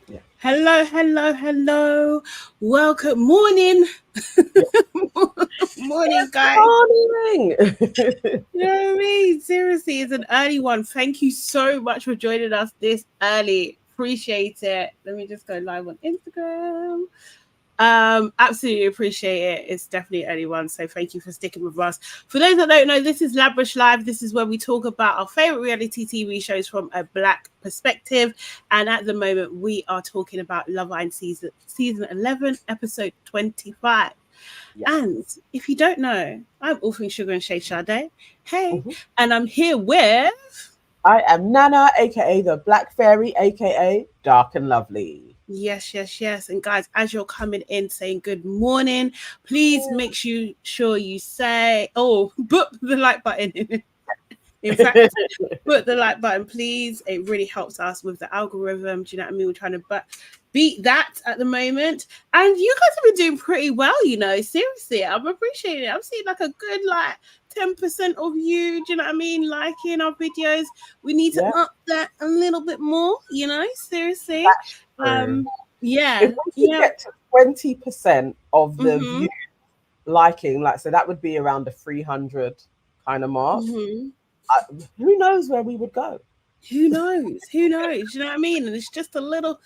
Yeah. Hello, hello, hello. Welcome. Morning. Yeah. Morning, guys. Morning. You know what I mean? Seriously, it's an early one. Thank you so much for joining us this early. Appreciate it. Let me just go live on Instagram. Absolutely appreciate it. It's definitely early one, so thank you for sticking with us. For those that don't know, this is LABRISH Live. This is where we talk about our favorite reality TV shows from a Black perspective. And at the moment, we are talking about Love Island season 11, episode 25. Yes. And if you don't know, I'm all things Sugar and Shade Sade. Hey, Mhm. and I'm here with. I am Nana, aka the Black Fairy, aka Dark and Lovely. Yes, yes, yes. And guys, as you're coming in saying good morning, please make sure you say, oh, put the like button in. In fact, put the like button, please. It really helps us with the algorithm. Do you know what I mean? We're trying to beat that at the moment. And you guys have been doing pretty well, you know. Seriously, I'm appreciating it. I'm seeing like a good 10% of you, do you know what I mean, liking our videos. We need to Yeah, up that a little bit more, you know, seriously. that's true. If Yeah, we could yeah. get to 20% of the Mm-hmm. view liking, so that would be around the 300 kind of mark. Mm-hmm. Who knows where we would go? Who knows? Who knows? You know what I mean? And it's just a little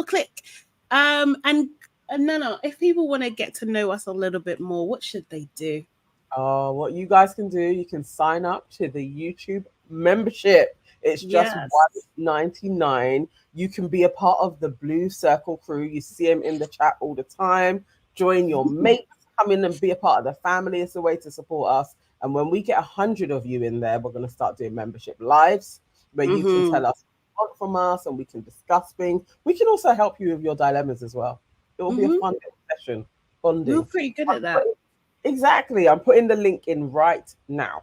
click. And Nana, if people want to get to know us a little bit more, what should they do? What you guys can do, you can sign up to the YouTube membership. It's just Yes. 1.99. You can be a part of the Blue Circle crew. You see them in the chat all the time. Join your mates, come in and be a part of the family. It's a way to support us. And when we get 100 of you in there, we're going to start doing membership lives where you can Mm-hmm. tell us what you want from us and we can discuss things. We can also help you with your dilemmas as well. It will be a Mm-hmm. fun little session, We're bonding. pretty good at that. Exactly. I'm putting the link in right now.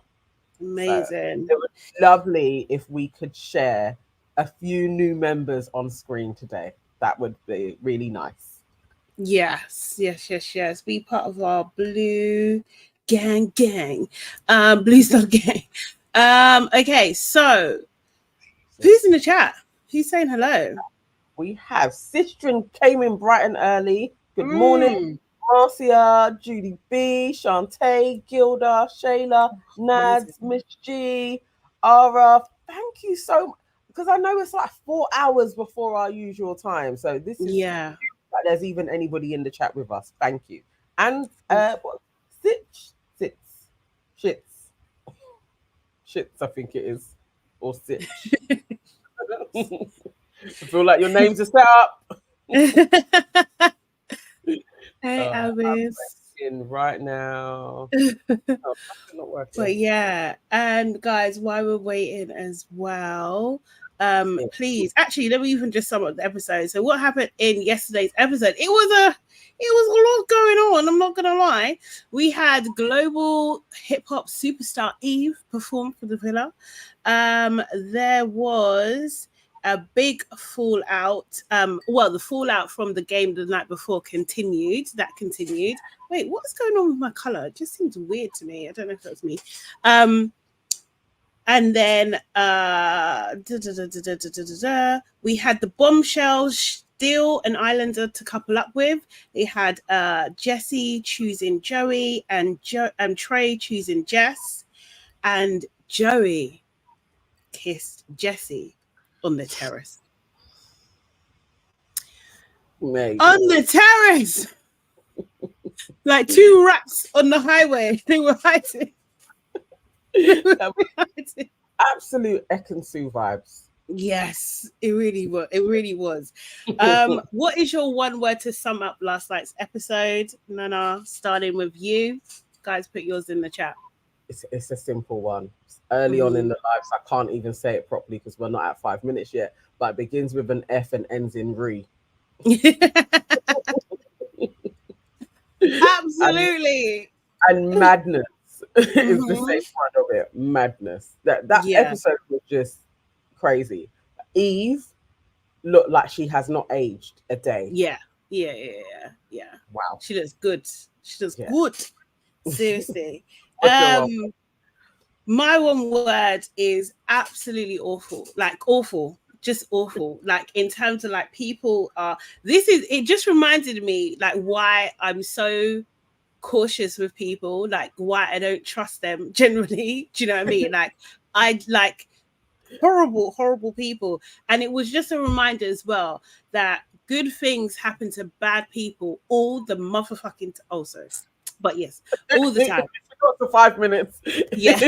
So Amazing. it would be lovely if we could share a few new members on screen today. That would be really nice. Yes, yes, yes, yes. Be part of our blue gang. Blue Star gang. Okay, so So who's in the chat? Who's saying hello? we have Sistren came in bright and early. Good morning. Mm. Marcia, Judy B, Shantae, Gilda, Shayla, Amazing. Nads, Miss G, Ara. Thank you so much. Because I know it's like 4 hours before our usual time. So this is Yeah. that there's even anybody in the chat with us. Thank you. And sits, shits, shits, I think it is. Or sitch. I feel like your names are set up. Hey, I'm Alice. in right now. Oh, not working. But yeah, and guys, while we're waiting as well, Yeah. please, actually, let me even just sum up the episode. So, what happened in yesterday's episode? It was a lot going on. I'm not gonna lie. We had global hip hop superstar Eve perform for the villa. There was a big fallout. Well, the fallout from the game the night before continued. That continued. Wait, what's going on with my color? It just seems weird to me. I don't know if that's me. Um, and then we had the bombshells still an islander to couple up with. They had Jesse choosing Joey and Trey choosing Jess, and Joey kissed Jesse on the terrace. On Amazing. the terrace, like two rats on the highway. They were hiding. They were That was hiding. absolute Ekansu vibes. Yes, it really was. It really was. What is your one word to sum up last night's episode? Nana, starting with you. Guys, put yours in the chat. It's a simple one. It's early on in Mm. the life, so I can't even say it properly because we're not at 5 minutes yet. But it begins with an F and ends in re. and Absolutely. madness is the Hmm. same part of it. Madness. That Yeah, episode was just crazy. Eve looked like she has not aged a day. yeah, yeah. Wow. She does good. She does Yeah. good. Seriously. What's your My one word is absolutely awful. Like awful. just awful. Like in terms of like people are. It just reminded me like why I'm so cautious with people, like why I don't trust them generally. Do you know what I mean? Like I like horrible people. And it was just a reminder as well that good things happen to bad people all the motherfucking but yes, all the time. Got to 5 minutes. Yeah.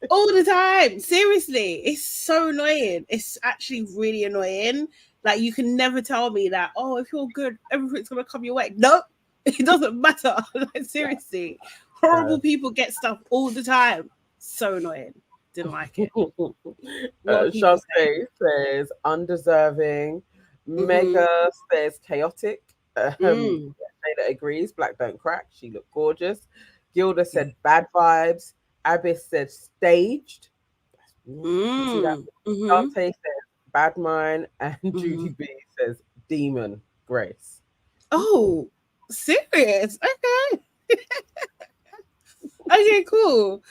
All the time. Seriously, it's so annoying. It's actually really annoying. Like you can never tell me that, oh, if you're good, everything's gonna come your way. Nope. It doesn't matter. Like, seriously. Horrible people get stuff all the time. So annoying. Didn't like it. Shantae says undeserving. Mega says chaotic. Jada agrees. Black don't crack. She looked gorgeous. Gilda said bad vibes. Abyss said staged. See that? Shantae says bad mind. And Judy B says demon Grace. Oh, serious? Okay. Okay, cool.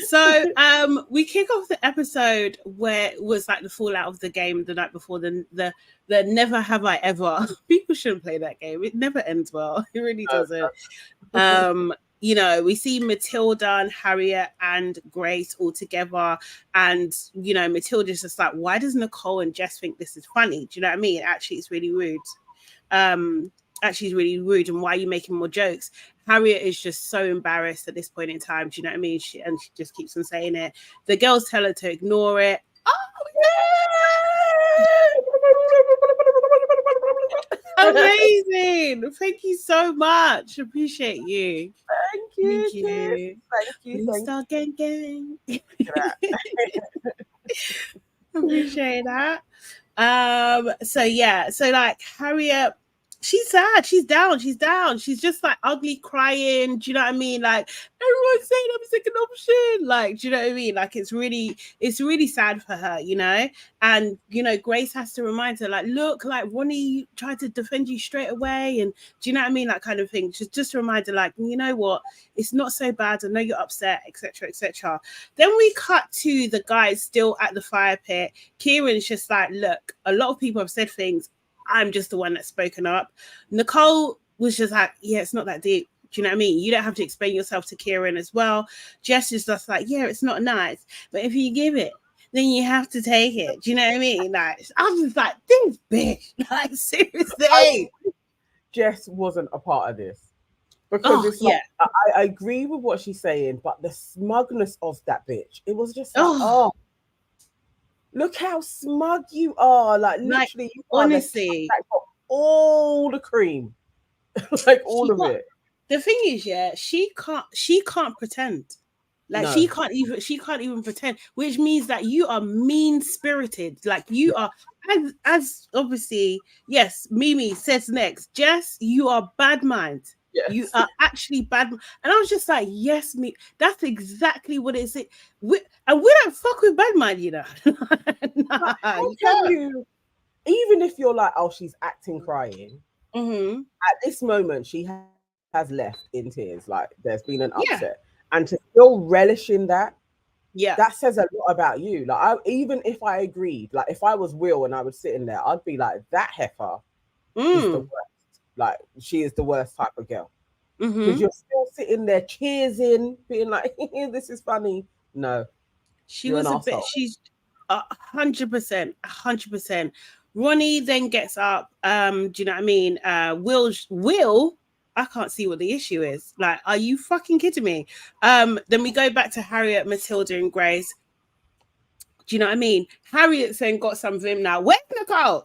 So we kick off the episode where it was like the fallout of the game the night before, the never have I ever. People shouldn't play that game. It never ends well. It really doesn't. You know, we see Matilda and Harriet and Grace all together, and you know, Matilda's just like, why does Nicole and Jess think this is funny? Do you know what I mean? Actually, it's really rude. Actually, it's really rude. And why are you making more jokes? Harriet is just so embarrassed at this point in time. Do you know what I mean? She just keeps on saying it. The girls tell her to ignore it. Oh, amazing! Thank you so much. Appreciate you. Thank you. Thank you. Star gang. Appreciate that. So yeah, so like Harriet, she's sad, she's down, she's just like ugly crying. Do you know what I mean? Like everyone's saying I'm a second option, like, do you know what I mean? Like it's really sad for her, you know. And you know, Grace has to remind her, like, look, like Ronnie tried to defend you straight away, and do you know what I mean? That kind of thing. Just a reminder, like, you know what, it's not so bad. I know you're upset, etc. Then we cut to the guys still at the fire pit. Kieran's just like, look, a lot of people have said things, I'm just the one that's spoken up. Nicole was just like, yeah, it's not that deep. Do you know what I mean? You don't have to explain yourself to Kieran as well. Jess is just like, yeah, it's not nice, but if you give it, then you have to take it. Do you know what I mean? Like, I'm just like, this bitch. Like, seriously. Jess wasn't a part of this. Because it's like, I agree with what she's saying, but the smugness of that bitch, it was just like, look how smug you are. Like literally, you honestly, got all the cream. Like all of it. The thing is, yeah, she can't pretend. Like she can't even pretend, which means that you are mean-spirited. Like you are, as obviously, yes, Mimi says next, Jess, you are bad mind. Yes. You are actually bad. And I was just like, yes, me. That's exactly what it is. We don't fuck with bad mind, you know. How can you, even if you're like, oh, she's acting crying, at this moment, she has left in tears. Like, there's been an upset. And to still relish in that, that says a lot about you. Like, even if I agreed, like, if I was Will and I was sitting there, I'd be like, that heifer is the worst. Like, she is the worst type of girl. Because you're still sitting there cheersing, being like, this is funny. No. She was a bit, she's 100%. Ronnie then gets up. Do you know what I mean? Will, I can't see what the issue is. Like, are you fucking kidding me? Then we go back to Harriet, Matilda, and Grace. Do you know what I mean? Harriet's then got some vim now. Where's Nicole?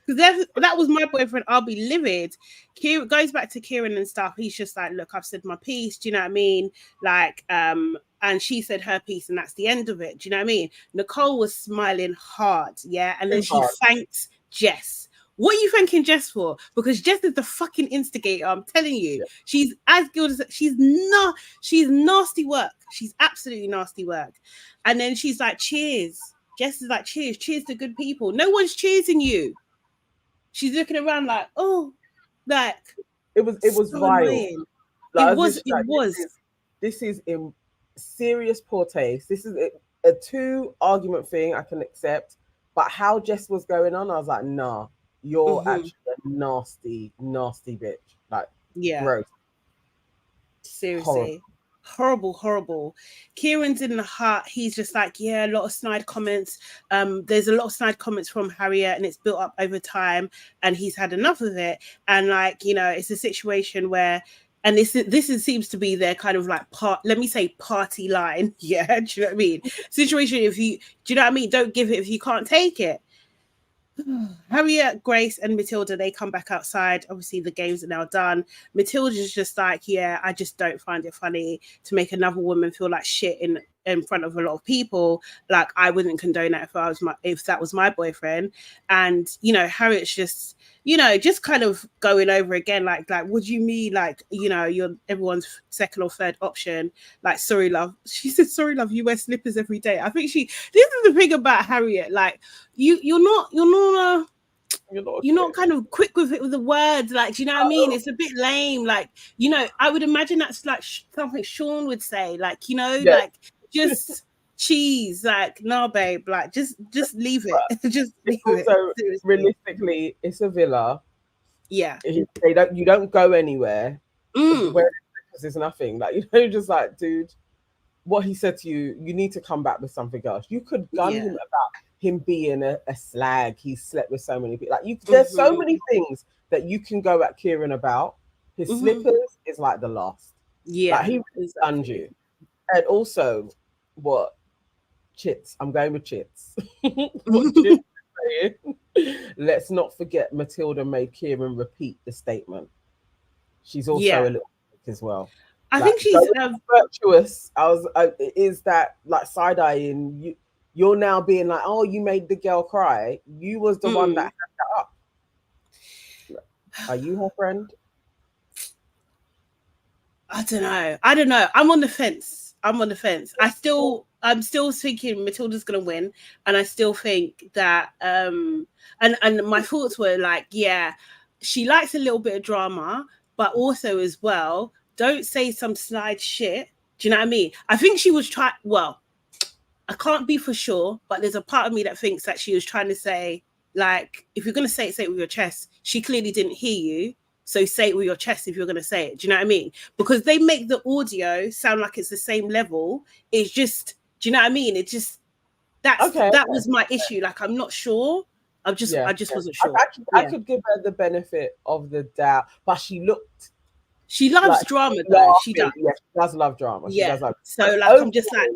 Because that was my boyfriend. I'll be livid. Kieran goes back to Kieran and stuff. He's just like, look, I've said my piece. Do you know what I mean? Like, and she said her piece, and that's the end of it. Do you know what I mean? Nicole was smiling hard, yeah, and then she thanks Jess. What are you thanking Jess for? Because Jess is the fucking instigator. I'm telling you, she's as good as she's nasty work. She's absolutely nasty work. And then she's like, cheers. Jess is like, cheers to good people. No one's cheersing you. She's looking around like, oh, like it was so vile. Like, it was. This is in serious poor taste. This is it. a 2 argument thing I can accept, but how Jess was going on, I was like, nah, you're actually a nasty, nasty bitch. Like, Yeah. gross. Seriously. Horrible. Kieran's in the hut. He's just like, yeah, a lot of snide comments. There's a lot of snide comments from Harriet, and it's built up over time, and he's had enough of it. And like, you know, it's a situation where, and this seems to be their kind of like party line. Yeah, do you know what I mean? Situation, do you know what I mean? Don't give it if you can't take it. Harriet, Grace, and Matilda, they come back outside. Obviously, the games are now done. Matilda's just like, yeah, I just don't find it funny to make another woman feel like shit in front of a lot of people. Like, I wouldn't condone that if that was my boyfriend. And, you know, Harriet's just, you know, just kind of going over again, like, what do you mean? Like, you know, you're everyone's second or third option. Like, sorry, love. She said, sorry, love, you wear slippers every day. I think this is the thing about Harriet. Like, you're not kind of quick with it with the words. Like, do you know what I mean? It's a bit lame. Like, you know, I would imagine that's like something Sean would say. Like, you know, like just cheese. Like, no, babe. Like, just leave it. Just leave it. Seriously. Realistically, it's a villa. Yeah. You don't go anywhere. Where there's nothing. Like, you know, just like, dude, what he said to you, you need to come back with something else. You could gun him about him being a slag. He slept with so many people. Like, there's so many things that you can go at Kieran about. His slippers is like the last. Yeah, like, he really stunned you. And also, what Chits? I'm going with Chits. What Chits is saying? Let's not forget Matilda made Kieran repeat the statement. She's also a little as well. I think she's virtuous. Is that like side eyeing you? You're now being like, oh, you made the girl cry. You was the one that had that up. Are you her friend? I don't know. I'm on the fence. I'm still thinking Matilda's gonna win, and I still think that and my thoughts were like, yeah, she likes a little bit of drama, but also as well, don't say some snide shit. Do you know what I mean? I think she was trying. Well, I can't be for sure, but there's a part of me that thinks that she was trying to say, like, if you're going to say it with your chest. She clearly didn't hear you, so say it with your chest if you're going to say it. Do you know what I mean? Because they make the audio sound like it's the same level. It's just, do you know what I mean? It just, that was my issue. Like, I'm not sure. I just wasn't sure. I could give her the benefit of the doubt, but she loves like, drama though. She does. Yeah, she does love drama. Yeah. She does love so like, I'm just like,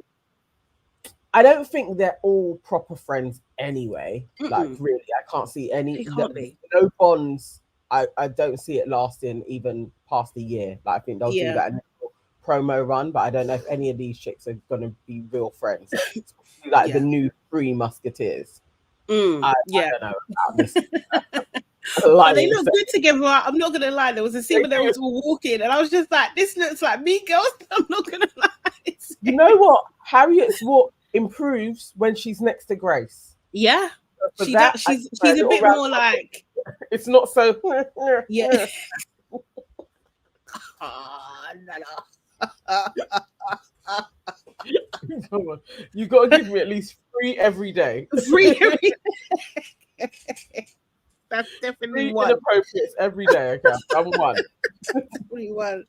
I don't think they're all proper friends anyway. Like, really, I can't see any. No bonds. I don't see it lasting even past a year. Like, I think they'll do that promo run, but I don't know if any of these chicks are going to be real friends. Like the new 3 Musketeers. I don't know about this. They look good together. I'm not gonna lie. There was a scene where they was all walking, and I was just like, "This looks like me, girls." I'm not gonna lie. You know what? Harriet's walk improves when she's next to Grace. Yeah, she's a bit more like. It's not so. Yeah. You got to give me at least 3 every day. 3 every day. That's definitely 3 one. Inappropriate every day. Okay, I'm 1. 1.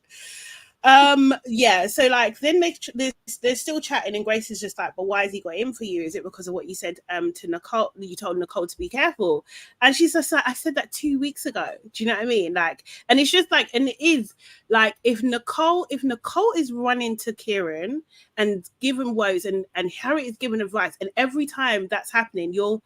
So like then they're still chatting, and Grace is just like, but why has he got in for you? Is it because of what you said to Nicole? You told Nicole to be careful, and she's just like, I said that 2 weeks ago. Do you know what I mean? Like, and it's just like, and it is like, if Nicole is running to Kieran and giving woes, and Harriet is giving advice, and every time that's happening, you're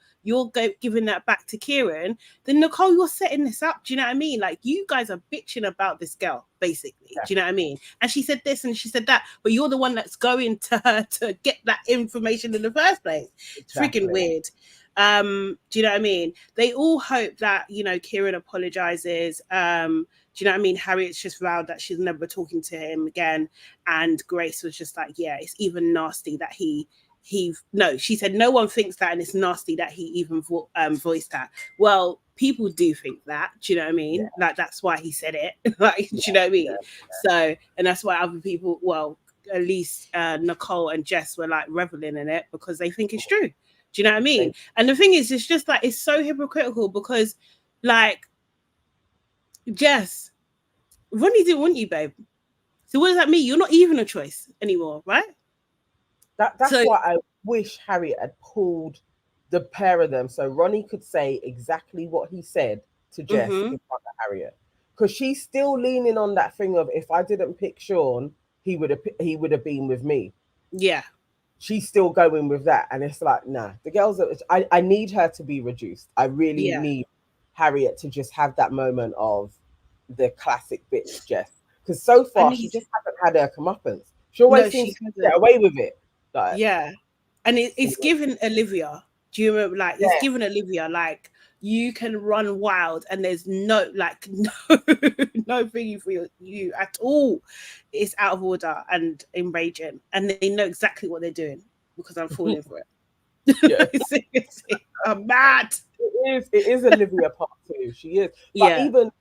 giving that back to Kieran, then Nicole, you're setting this up. Do you know what I mean? Like, you guys are bitching about this girl, basically. Yeah. Do you know what I mean? And she said this and she said that, but you're the one that's going to her to get that information in the first place. It's freaking weird. Do you know what I mean? They all hope that, you know, Kieran apologizes. Do you know what I mean? Harriet's just vowed that she's never talking to him again. And Grace was just like, yeah, it's even nasty that she said no one thinks that, and it's nasty that he even voiced that. Well, people do think that. Do you know what I mean? Like, that's why he said it. Like, do you know what I mean? So, and that's why other people, at least Nicole and Jess were like reveling in it because they think it's true. Do you know what I mean? And the thing is, it's just like, it's so hypocritical because like, Jess, Ronnie didn't want you, babe. So what does that mean? You're not even a choice anymore, right? That's why I wish Harriet had pulled the pair of them so Ronnie could say exactly what he said to Jess in front of Harriet. Because she's still leaning on that thing of, if I didn't pick Sean, he would have been with me. Yeah. She's still going with that. And it's like, nah, the girls, I need her to be reduced. I really need Harriet to just have that moment of the classic bitch Jess. Because so far, she just hasn't had her comeuppance. She always seems to get away with it. Like, yeah. And it's given Olivia. Do you remember? Like, it's given Olivia, like, you can run wild and there's no thingy for you at all. It's out of order and enraging. And they know exactly what they're doing because I'm falling for it. Yeah. Seriously, I'm mad. It is Olivia part 2. She is. But even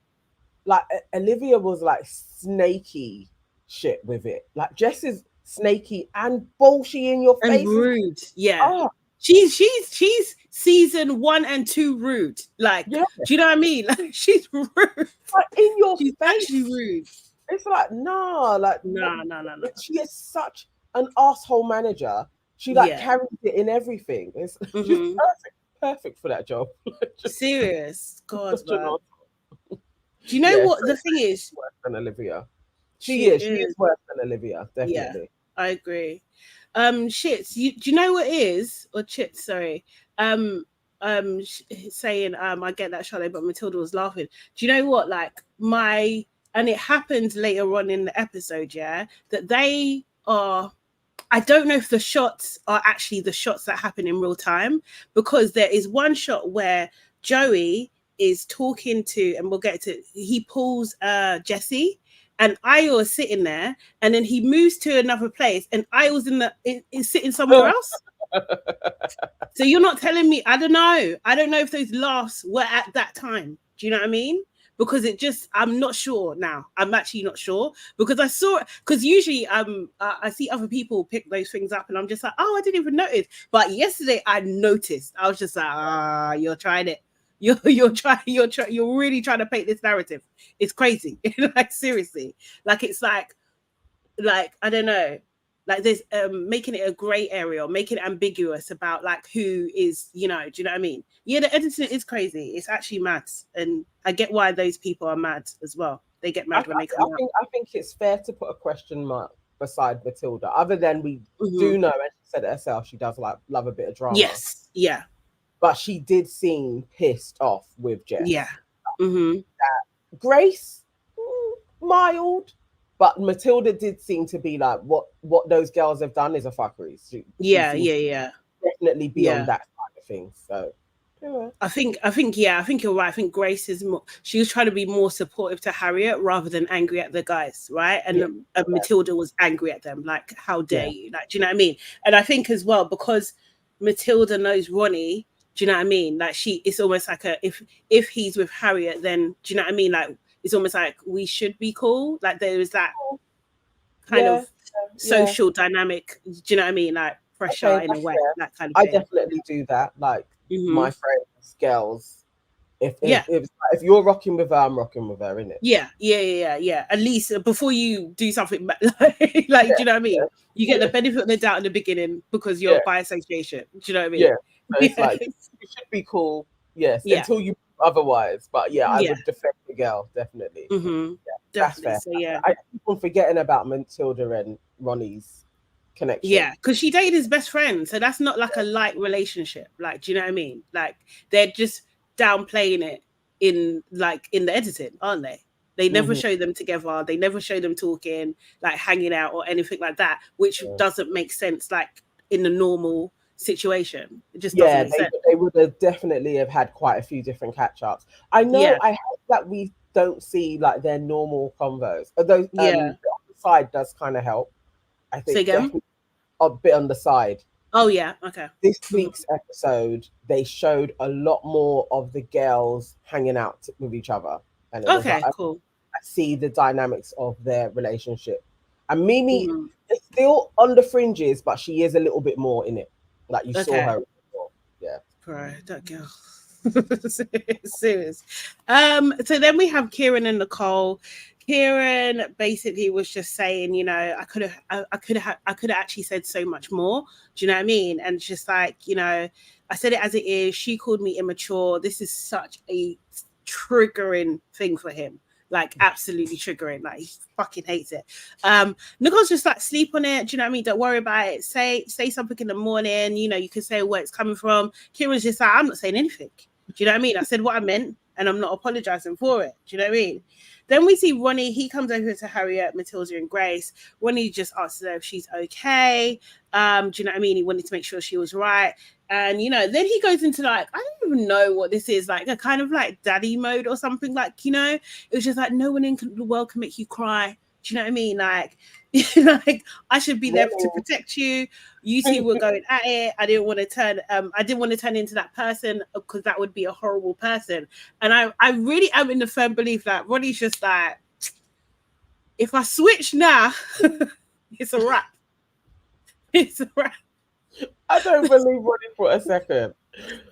like Olivia was like snaky shit with it. Like Jess is snaky and bullshit in your face. And rude. Yeah. Oh. She's season 1 and 2 rude. Like, do you know what I mean? Like, she's rude. Like in your she's face. Actually rude. It's like, no. She is such an asshole manager. She like carries it in everything. It's just perfect for that job. Serious. God, man. Do you know what the thing is? Worse than Olivia. She is worse than Olivia, definitely. Yeah, I agree. Shits, do you know what it is? Or chits, sorry. Saying I get that, Charlotte, but Matilda was laughing. Do you know what? Like, and it happens later on in the episode, that they are, I don't know if the shots are actually the shots that happen in real time, because there is one shot where Joey is talking to, and we'll get to, he pulls Jessie, and Ayo is sitting there, and then he moves to another place, and Ayo's is sitting somewhere else. So you're not telling me, I don't know if those laughs were at that time. Do you know what I mean? Because I'm not sure now. I'm actually not sure, because I saw it, because usually I see other people pick those things up and I'm just like, oh, I didn't even notice. But yesterday I noticed. I was just like, you're trying it. You're really trying to paint this narrative. It's crazy. Like, seriously. Like, it's like I don't know. Like, there's making it a gray area, or making it ambiguous about like who is, do you know what I mean? Yeah, the editing is crazy. It's actually mad. And I get why those people are mad as well. They get mad when they come out. I think it's fair to put a question mark beside Matilda, other than we do know, and she said it herself, she does like love a bit of drama. Yes, yeah. But she did seem pissed off with Jess. Yeah. Grace, mild. But Matilda did seem to be like, what those girls have done is a fuckery. She definitely be on that side of things. So I think you're right. I think Grace is more, she was trying to be more supportive to Harriet rather than angry at the guys, right? And Matilda was angry at them, like, how dare you? Like, do you know what I mean? And I think as well, because Matilda knows Ronnie, do you know what I mean? Like, it's almost like if he's with Harriet, then do you know what I mean? Like, it's almost like we should be cool. Like, there is that kind of social dynamic. Do you know what I mean? Like, pressure in a way, that kind of thing. I definitely do that. Like, my friends, girls, if you're rocking with her, I'm rocking with her, innit? Yeah. At least before you do something like do you know what I mean? You get the benefit of the doubt in the beginning because you're by association. Do you know what I mean? Yeah. So it's like, you should be cool, until you otherwise. But I would defend the girl, definitely. Definitely. That's fair. So I keep on forgetting about Matilda and Ronnie's connection. Yeah, because she dated his best friend, so that's not like a light relationship. Like, do you know what I mean? Like, they're just downplaying it in the editing, aren't they? They never show them together. They never show them talking, like hanging out or anything like that, which doesn't make sense. Like, in the normal situation, it just doesn't make sense. They would have definitely have had quite a few different catch-ups. I know. I hope that we don't see like their normal convos, although the side does kind of help. I think a bit on the side. Oh yeah, okay. This week's episode, they showed a lot more of the girls hanging out with each other, and cool. I see the dynamics of their relationship, And Mimi is still on the fringes, but she is a little bit more in it. Like you saw her before. Yeah. Bro, that girl. Serious. So then we have Kieran and Nicole. Kieran basically was just saying, you know, I could have actually said so much more. Do you know what I mean? And it's just like, you know, I said it as it is. She called me immature. This is such a triggering thing for him. Like absolutely triggering. Like he fucking hates it. Nicole's just like, sleep on it. Do you know what I mean? Don't worry about it. Say something in the morning. You know, you can say where it's coming from. Kieran's just like, I'm not saying anything. Do you know what I mean? I said what I meant, and I'm not apologizing for it. Do you know what I mean? Then we see Ronnie. He comes over to Harriet, Matilda, and Grace. Ronnie just asks her if she's okay. Do you know what I mean? He wanted to make sure she was right. And, you know, then he goes into like, I don't even know what this is, like a kind of like daddy mode or something. Like, you know, it was just like, no one in the world can make you cry. Do you know what I mean? Like, like I should be there to protect you. You two were going at it. I didn't want to turn into that person because that would be a horrible person. And I really am in the firm belief that Ronnie's just like, if I switch now, it's a wrap. It's a wrap. I don't believe Ronnie for a second.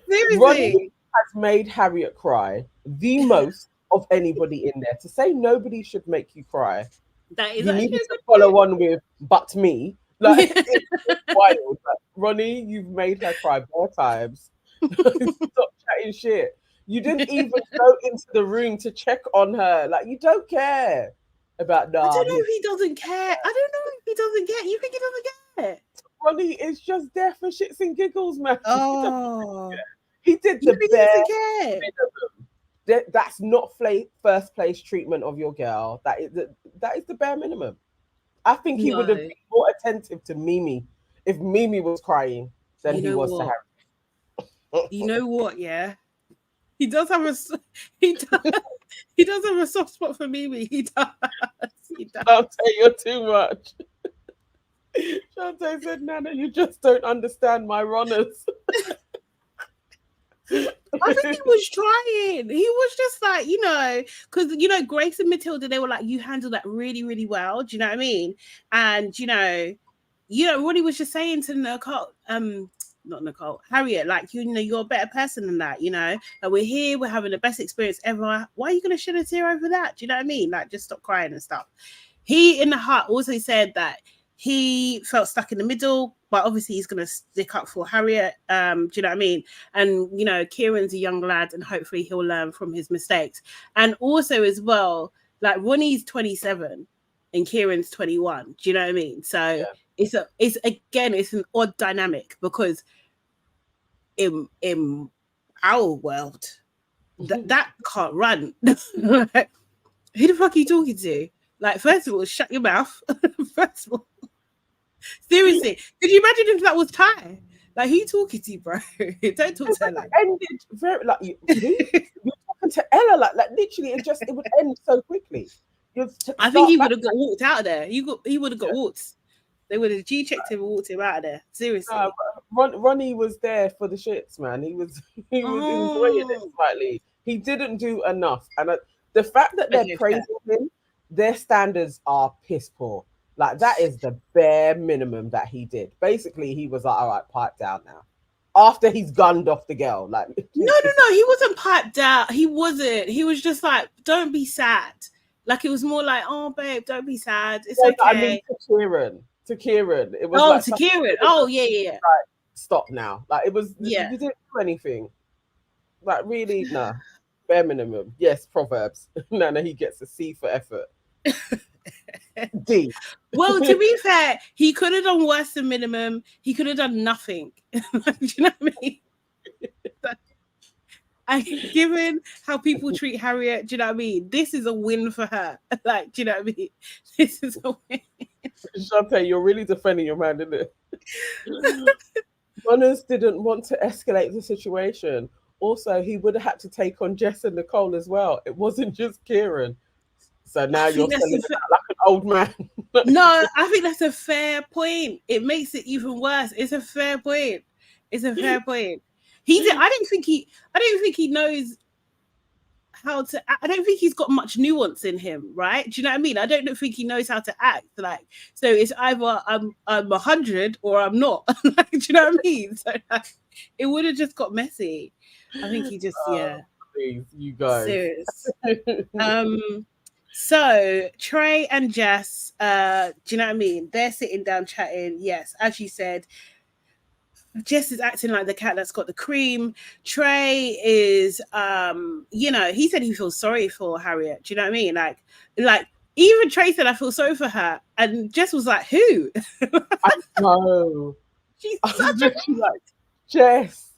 Seriously. Ronnie has made Harriet cry the most of anybody in there. To say nobody should make you cry, that is you need to follow on with "but me." Like it's wild. Like, Ronnie, you've made her cry 4 times. Stop chatting shit. You didn't even go into the room to check on her. Like you don't care about that. I don't know if he doesn't care. I don't know if he doesn't care. You think he doesn't care? Ronnie is just there for shits and giggles, man. Oh, he did the bare minimum. That's not first place treatment of your girl. That is the bare minimum. I think he would have been more attentive to Mimi if Mimi was crying than he was to Harry. You know what? Yeah, he does have a he does have a soft spot for Mimi. He does. I'll tell you too much. Sade said, Nana, you just don't understand my runners. I think he was trying. He was just like, you know, because, you know, Grace and Matilda, they were like, you handled that really, really well. Do you know what I mean? And, you know, Ronnie was just saying to Nicole, not Nicole, Harriet, like, you know, you're a better person than that, you know? Like, we're here, we're having the best experience ever. Why are you going to shed a tear over that? Do you know what I mean? Like, just stop crying and stuff. He, in the heart, also said that he felt stuck in the middle, but obviously he's going to stick up for Harriet. Do you know what I mean? And, you know, Kieran's a young lad and hopefully he'll learn from his mistakes. And also as well, like Ronnie's 27 and Kieran's 21. Do you know what I mean? So it's an odd dynamic because in our world, that can't run. Like, who the fuck are you talking to? Like, first of all, shut your mouth. First of all, seriously, could you imagine if that was Ty? Like, who you talking to, bro? Don't talk to her like that. Ended very like you're talking to Ella like literally. It would end so quickly. I think he would have got walked out of there. He would have got walked. They would have G-checked him and walked him out of there. Seriously. Ronnie was there for the shits, man. He was enjoying it slightly. He didn't do enough, and the fact that they're praising him, their standards are piss poor. Like, that is the bare minimum that he did. Basically, he was like, all right, pipe down now. After he's gunned off the girl. Like, no, he wasn't piped out. He wasn't. He was just like, don't be sad. Like, it was more like, oh, babe, don't be sad. It's okay. I mean, to Kieran. It was like to Kieran. Oh, yeah. Like, stop now. Like, it was, you didn't do anything. Like, really, nah. Bare minimum. Yes, Proverbs. No, he gets a C for effort. D. Well, to be fair, he could have done worse than minimum. He could have done nothing. Do you know what I mean? And given how people treat Harriet, do you know what I mean? This is a win for her. Like, do you know what I mean? This is a win. Shantae, you're really defending your man, isn't it? Runners didn't want to escalate the situation. Also, he would have had to take on Jess and Nicole as well. It wasn't just Kieran. So now you're telling me like an old man. No, I think that's a fair point. It makes it even worse. It's a fair point. I didn't think he knows how to. I don't think he's got much nuance in him, right? Do you know what I mean? I don't think he knows how to act. Like, so it's either I'm 100 or I'm not. Like, do you know what I mean? So like, it would have just got messy. I think he just Please, you guys. serious. So Trey and Jess, do you know what I mean? They're sitting down chatting. Yes, as you said, Jess is acting like the cat that's got the cream. Trey is, he said he feels sorry for Harriet. Do you know what I mean? Like even Trey said, I feel sorry for her. And Jess was like, who? I know. She's such a like, Jess,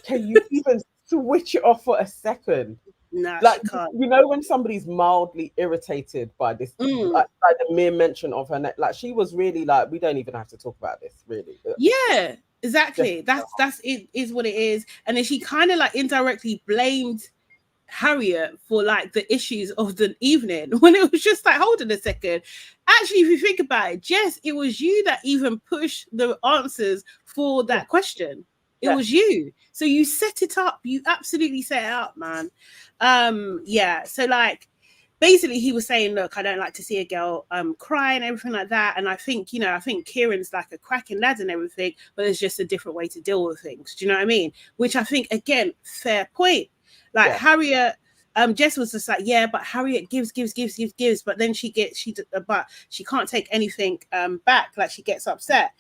can you even switch it off for a second? Nah, like, she can't. You know when somebody's mildly irritated by this, like the mere mention of her neck, like she was really like, we don't even have to talk about this, really. Yeah, exactly. That's it is what it is. And then she kind of like indirectly blamed Harriet for like the issues of the evening, when it was just like, hold on a second. Actually, if you think about it, Jess, it was you that even pushed the answers for that question. It was you. So you set it up. You absolutely set it up, man. So like basically he was saying, look, I don't like to see a girl cry and everything like that. And I think Kieran's like a cracking lad and everything, but there's just a different way to deal with things. Do you know what I mean? Which I think, again, fair point. Like Harriet, Jess was just like, yeah, but Harriet gives, but then but she can't take anything back. Like she gets upset.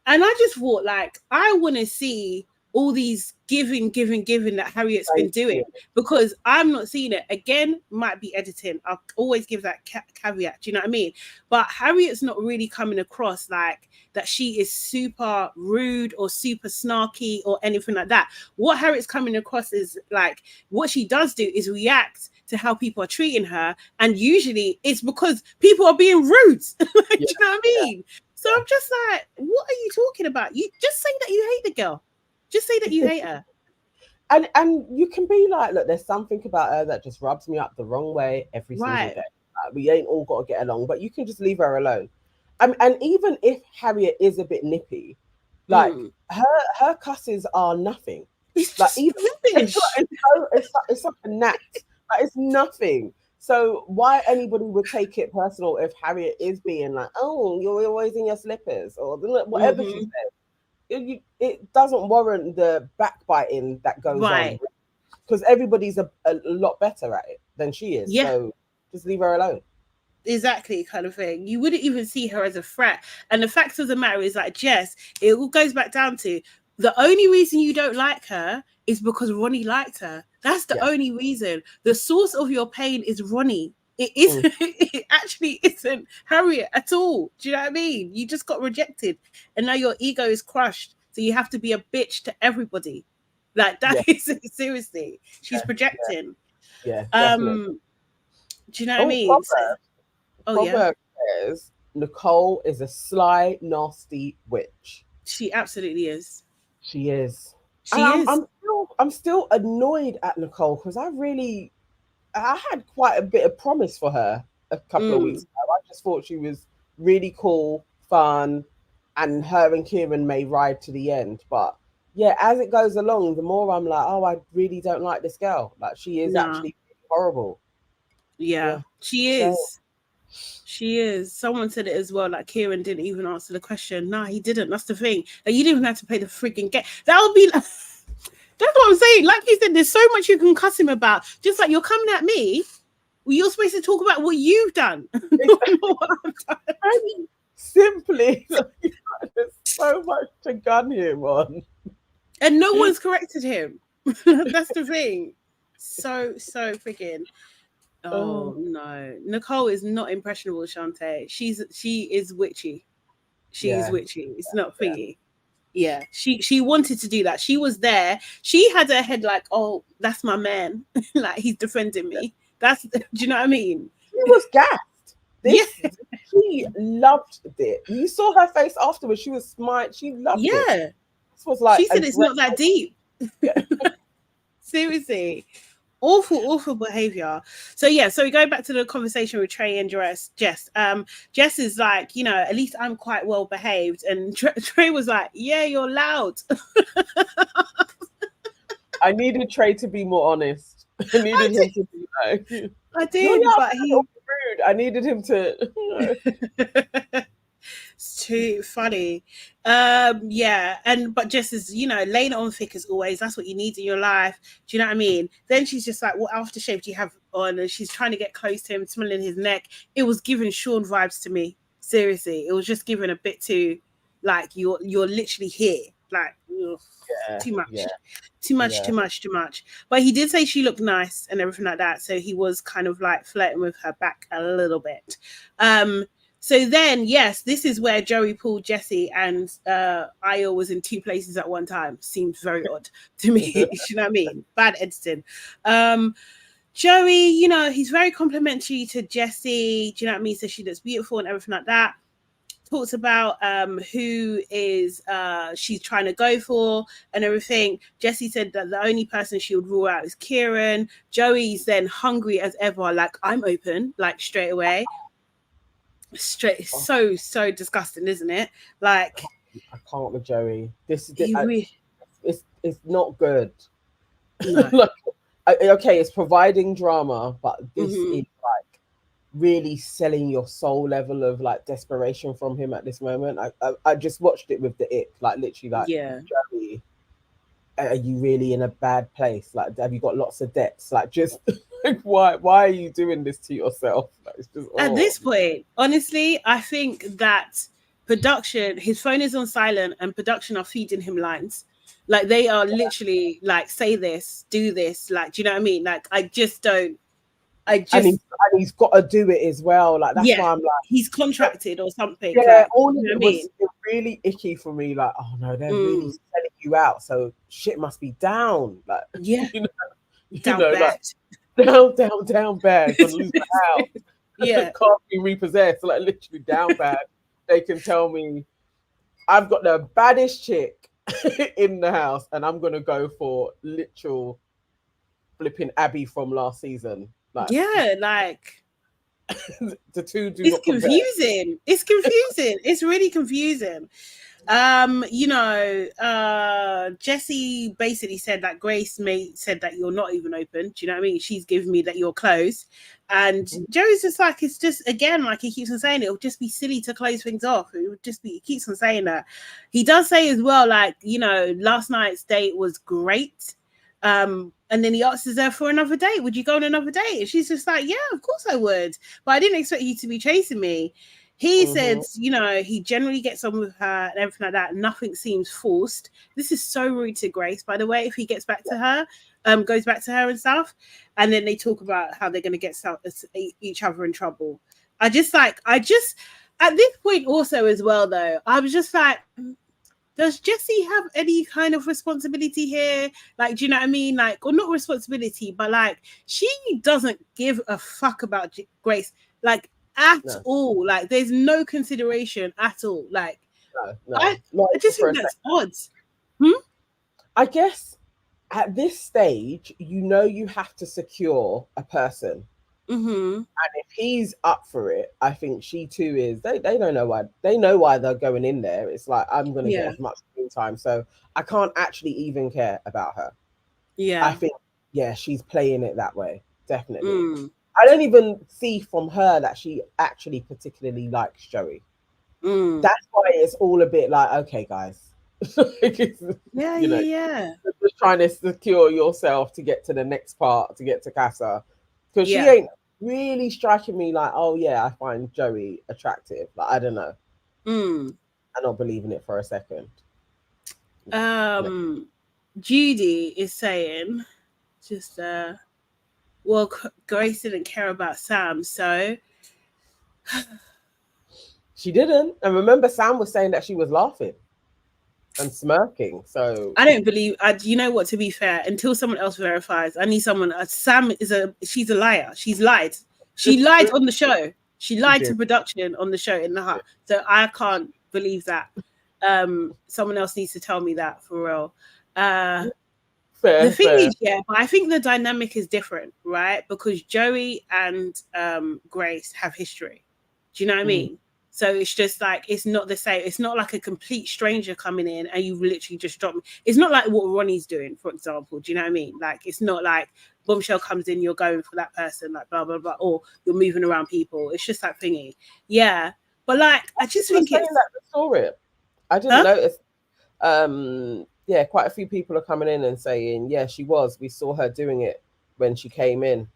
And I just thought, like, I want to see all these giving that Harriet's been doing, because I'm not seeing it. Again, might be editing. I'll always give that caveat. Do you know what I mean? But Harriet's not really coming across like that she is super rude or super snarky or anything like that. What Harriet's coming across is like, what she does do is react to how people are treating her. And usually it's because people are being rude. Do you know what I mean? So I'm just like, what are you talking about? You just say that you hate the girl. Just say that you hate her. And you can be like, look, there's something about her that just rubs me up the wrong way every single day. We ain't all got to get along, but you can just leave her alone. And even if Harriet is a bit nippy, like her cusses are nothing. It's like just even it's like a gnat. Like, it's nothing. So why anybody would take it personal if Harriet is being like, oh, you're always in your slippers, or whatever she says. It doesn't warrant the backbiting that goes on, because everybody's a lot better at it than she is. So just leave her alone. Exactly, kind of thing. You wouldn't even see her as a threat. And the fact of the matter is, like, Jess, it all goes back down to the only reason you don't like her is because Ronnie liked her. That's the only reason. The source of your pain is Ronnie. It isn't. It actually isn't Harriet at all. Do you know what I mean? You just got rejected, and now your ego is crushed. So you have to be a bitch to everybody. Like that is seriously. She's projecting. Yeah. Do you know what I mean? Proverb says Nicole is a sly, nasty witch. She absolutely is. She is. She is. I'm still annoyed at Nicole, because I had quite a bit of promise for her a couple of weeks ago. I just thought she was really cool, fun, and her and Kieran may ride to the end. But yeah, as it goes along, the more I'm like, oh, I really don't like this girl. Like, she is actually horrible. Yeah, she is. So, she is. Someone said it as well. Like, Kieran didn't even answer the question. Nah, he didn't. That's the thing. Like, you didn't even have to play the freaking game. That would be like, that's what I'm saying. Like you said, there's so much you can cuss him about. Just like, you're coming at me. Well, you're supposed to talk about what you've done. What I've done. Simply, there's so much to gun him on. And no one's corrected him. That's the thing. So freaking. Oh no, Nicole is not impressionable, Shantae. She is witchy. She's witchy. It's not thingy. Yeah, she wanted to do that. She was there. She had her head like, oh, that's my man. Like, he's defending me. That's, do you know what I mean? She was gassed. She loved it. You saw her face afterwards. She was smart. She loved it. Yeah. This was like, she said it's not that deep. Seriously. Awful behavior. So we go back to the conversation with Trey and Jess. Jess is like, at least I'm quite well behaved, and Trey was like, yeah, you're loud. I needed Trey to be more honest. I needed him to be like, I did, but he rude. I needed him to. It's too funny. Yeah, but just as you know, laying it on thick as always, that's what you need in your life. Do you know what I mean? Then she's just like, what aftershave do you have on? And she's trying to get close to him, smelling his neck. It was giving Sean vibes to me. Seriously, it was just giving a bit too, like you're literally here. Like too much. But he did say she looked nice and everything like that. So he was kind of like flirting with her back a little bit. So then, yes, this is where Joey pulled Jesse and Ayo was in two places at one time. Seems very odd to me. You know what I mean? Bad editing. Joey, you know, he's very complimentary to Jesse. Do you know what I mean? So she looks beautiful and everything like that. Talks about who is she's trying to go for and everything. Jesse said that the only person she would rule out is Kieran. Joey's then hungry as ever, like, I'm open, like straight away. So disgusting, isn't it? Like, I can't with Joey. It's not good. No. Like, okay, it's providing drama, but this is like really selling your soul level of like desperation from him at this moment. I just watched it with the ick, like literally, like, yeah, Joey, are you really in a bad place? Like, have you got lots of debts? Like, just like, why are you doing this to yourself? Like, it's just, at this point, honestly, I think that production, his phone is on silent and production are feeding him lines. Like, they are literally like, say this, do this. Like, do you know what I mean? Like, and he's got to do it as well. Like, that's why I'm like, he's contracted or something. Yeah, like, all of it was really icky for me. Like, oh no, they're really selling you out, so shit must be down. Like, yeah, down bad. Like, down bad. Gonna lose my house. Yeah, can't be repossessed. Like, literally down bad. They can tell me I've got the baddest chick in the house, and I'm gonna go for literal flipping Abby from last season. Like, yeah, like the two do. It's confusing. It's confusing. It's really confusing. You know, Jessie basically said that Grace said that you're not even open. Do you know what I mean? She's giving me that you're closed. And Joey's just like, it's just, again, like he keeps on saying, it would just be silly to close things off. It would just be, he keeps on saying that. He does say as well, like, you know, last night's date was great. And then he asks her for another date. Would you go on another date? And she's just like, yeah, of course I would. But I didn't expect you to be chasing me. He said, you know, he generally gets on with her and everything like that. Nothing seems forced. This is so rude to Grace, by the way, if he gets back to her, goes back to her and stuff. And then they talk about how they're going to get each other in trouble. At this point also as well, though, I was just like, does Jessie have any kind of responsibility here? Like, do you know what I mean? Like, or not responsibility, but like, she doesn't give a fuck about Grace, like, at all. Like, there's no consideration at all. Like, I just think that's odd. I guess at this stage, you know, you have to secure a person. And if he's up for it, I think she too is. They don't know why. They know why they're going in there. It's like, I'm going to get as much screen time, so I can't actually even care about her. I think, she's playing it that way, definitely. I don't even see from her that she actually particularly likes Joey. That's why it's all a bit like, okay, guys. Just trying to secure yourself to get to the next part, to get to Casa. Because she ain't really striking me like, oh yeah, I find Joey attractive. Like, I don't know. I'm not believing it for a second. Judy is saying, just well, Grace didn't care about Sam, so she didn't. And remember, Sam was saying that she was laughing and smirking. So I don't believe. You know what? To be fair, until someone else verifies, I need someone. Sam she's a liar. She's lied. She lied on the show. She lied to production on the show in the hut. So I can't believe that. Someone else needs to tell me that for real. The thing is, but I think the dynamic is different, right? Because Joey and Grace have history. Do you know what I mean? So it's just like, it's not the same. It's not like a complete stranger coming in and you literally just drop me. It's not like what Ronnie's doing, for example. Do you know what I mean? Like, it's not like Bombshell comes in, you're going for that person, like blah, blah, blah, or you're moving around people. It's just that thingy. Yeah. But like, I just think it's... that we saw it. I didn't notice. Yeah, quite a few people are coming in and saying, yeah, she was. We saw her doing it when she came in.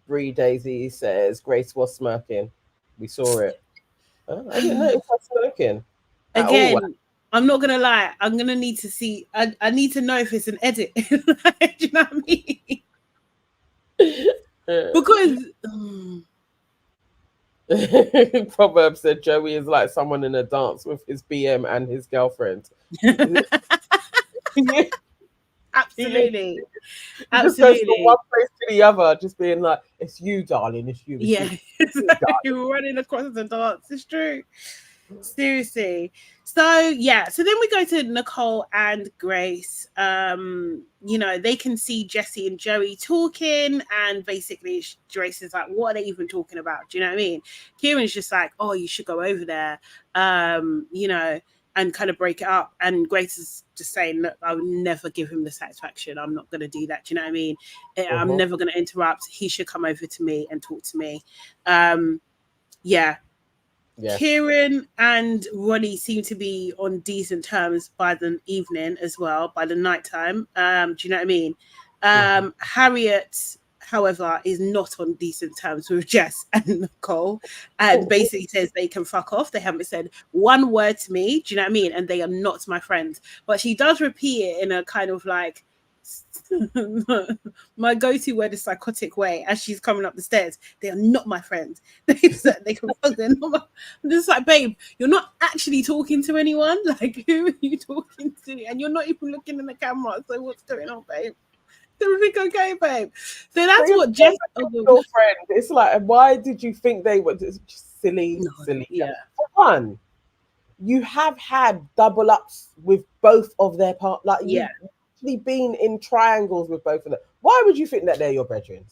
Bree Daisy says Grace was smirking. We saw it. I didn't notice her smirking. Again, I'm not gonna lie. I'm gonna need to see. I need to know if it's an edit. Do you know what I mean? Because Proverb said Joey is like someone in a dance with his BM and his girlfriend. Absolutely. Just goes from one place to the other, just being like, "It's you, darling. It's you." It's you're running across the dance. It's true. Seriously. So yeah, so then we go to Nicole and Grace. You know, they can see Jesse and Joey talking, and basically Grace is like, what are they even talking about? Do you know what I mean? Kieran's just like, oh, you should go over there, you know, and kind of break it up. And Grace is just saying, look, I would never give him the satisfaction. I'm not going to do that. Do you know what I mean? I'm never going to interrupt. He should come over to me and talk to me. Yeah. Kieran and Ronnie seem to be on decent terms by the evening as well, by the nighttime. Do you know what I mean? Harriet, however, is not on decent terms with Jess and Nicole, and basically says they can fuck off. They haven't said one word to me. Do you know what I mean? And they are not my friends. But she does repeat it in a kind of like, my go-to word is psychotic way as she's coming up the stairs. They are not my friends. They said they can fuck. They're not my... I'm just like, babe, you're not actually talking to anyone. Like, who are you talking to? And you're not even looking in the camera. So what's going on, babe? Everything okay, babe? So that's what Jess... Your friend. It's like, why did you think they were just silly? Yeah. For one, you have had double ups with both of their part. Like, you've actually been in triangles with both of them. Why would you think that they're your brethren?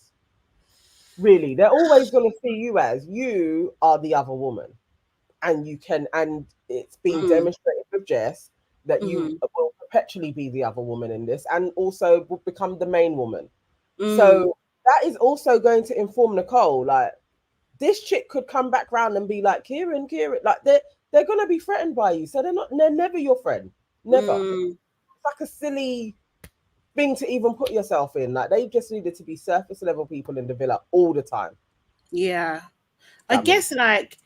Really, they're always going to see you as you are the other woman, and you can. And it's been demonstrated with Jess that you will perpetually be the other woman in this, and also will become the main woman. So that is also going to inform Nicole. Like, this chick could come back round and be like, Kieran, like they're gonna be threatened by you. So they're never your friend. Never. It's like a silly thing to even put yourself in. Like, they just needed to be surface level people in the villa all the time. Yeah. I guess, like,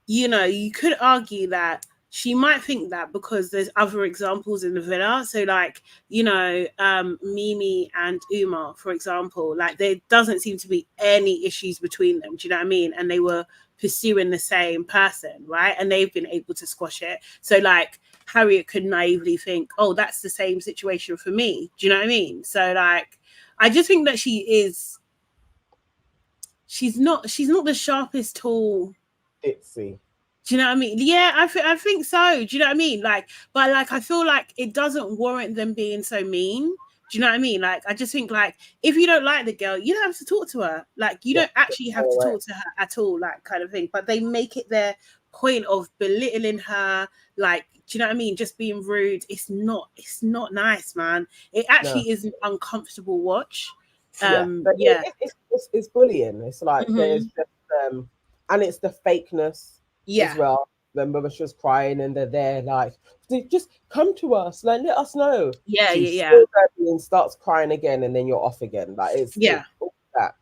you know, you could argue that she might think that because there's other examples in the villa. So, like, you know, Mimi and Uma, for example, like, there doesn't seem to be any issues between them. Do you know what I mean? And they were pursuing the same person, right? And they've been able to squash it. So, like, Harriet could naively think, oh, that's the same situation for me. Do you know what I mean? So, like, I just think that she's not the sharpest tool. Itsy. Do you know what I mean? Yeah, I think so. Do you know what I mean? Like, but like, I feel like it doesn't warrant them being so mean. Do you know what I mean? Like, I just think, like, if you don't like the girl, you don't have to talk to her. Like, you don't actually have to talk to her at all, like, kind of thing. But they make it their point of belittling her. Like, do you know what I mean? Just being rude. It's not nice, man. It actually is an uncomfortable watch. It's bullying. It's like there's just and it's the fakeness as well. Remember, she was crying and they're there like, just come to us, like, let us know. And starts crying again, and then you're off again. Like, it's that.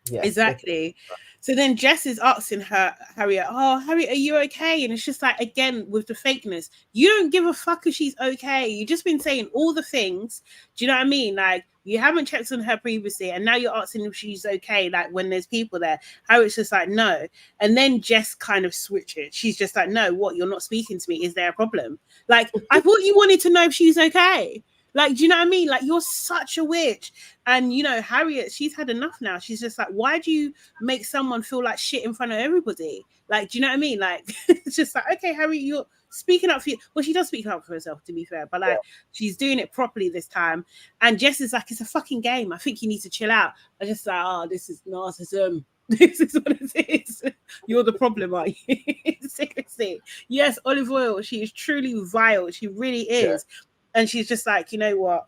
Yeah, exactly. So then Jess is asking Harriet, oh, Harriet, are you okay? And it's just like, again, with the fakeness, you don't give a fuck if she's okay. You've just been saying all the things. Do you know what I mean? Like, you haven't checked on her previously, and now you're asking if she's okay, like, when there's people there. Harriet's just like, no. And then Jess kind of switches. She's just like, no, what? You're not speaking to me. Is there a problem? Like, I thought you wanted to know if she's okay. Like, do you know what I mean? Like, you're such a witch. And, you know, Harriet, she's had enough now. She's just like, why do you make someone feel like shit in front of everybody? Like, do you know what I mean? Like, it's just like, okay, Harriet, you're speaking up for you. Well, she does speak up for herself, to be fair. But, like, she's doing it properly this time. And Jess is like, it's a fucking game. I think you need to chill out. I just like, oh, this is narcissism. This is what it is. You're the problem, are you? Seriously. Yes, Olive Oil. She is truly vile. She really is. And she's just like, you know what?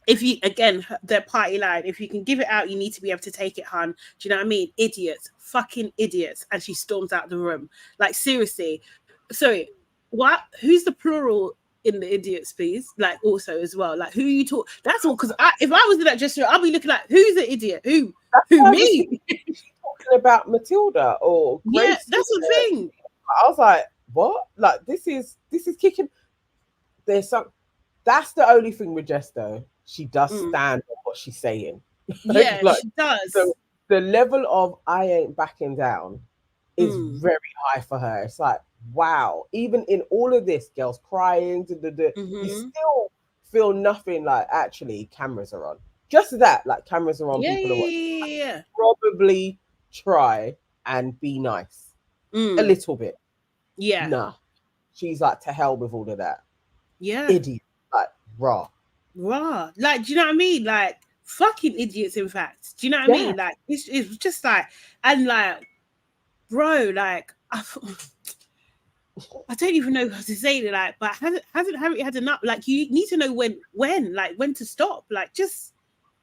If you, again, their party line, if you can give it out, you need to be able to take it, hun. Do you know what I mean? Idiots, fucking idiots. And she storms out the room. Like, seriously. Sorry, what? Who's the plural in the idiots, please? Like, also as well. Like, who you talk? That's all. Because if I was in that gesture, I'll be looking like, who's the idiot? Who? That's Who, me? Talking about Matilda or Grace. Yeah, that's the thing. I was like, what? Like, this is kicking. There's some. That's the only thing with Jess, though. She does stand on what she's saying. Yeah, she does. So the level of I ain't backing down is very high for her. It's like, wow. Even in all of this, girls crying, you still feel nothing like, actually, cameras are on. Just that, like, cameras are on, people are watching. Yeah. Probably try and be nice. A little bit. Yeah. Nah. She's like, to hell with all of that. Yeah. Idiot. Like, raw. Like, do you know what I mean? Like, fucking idiots, in fact. Do you know what I mean? Like, it's just like, and like, bro, like, I don't even know how to say it, like, but hasn't Harry had enough? Like, you need to know when to stop. Like, just,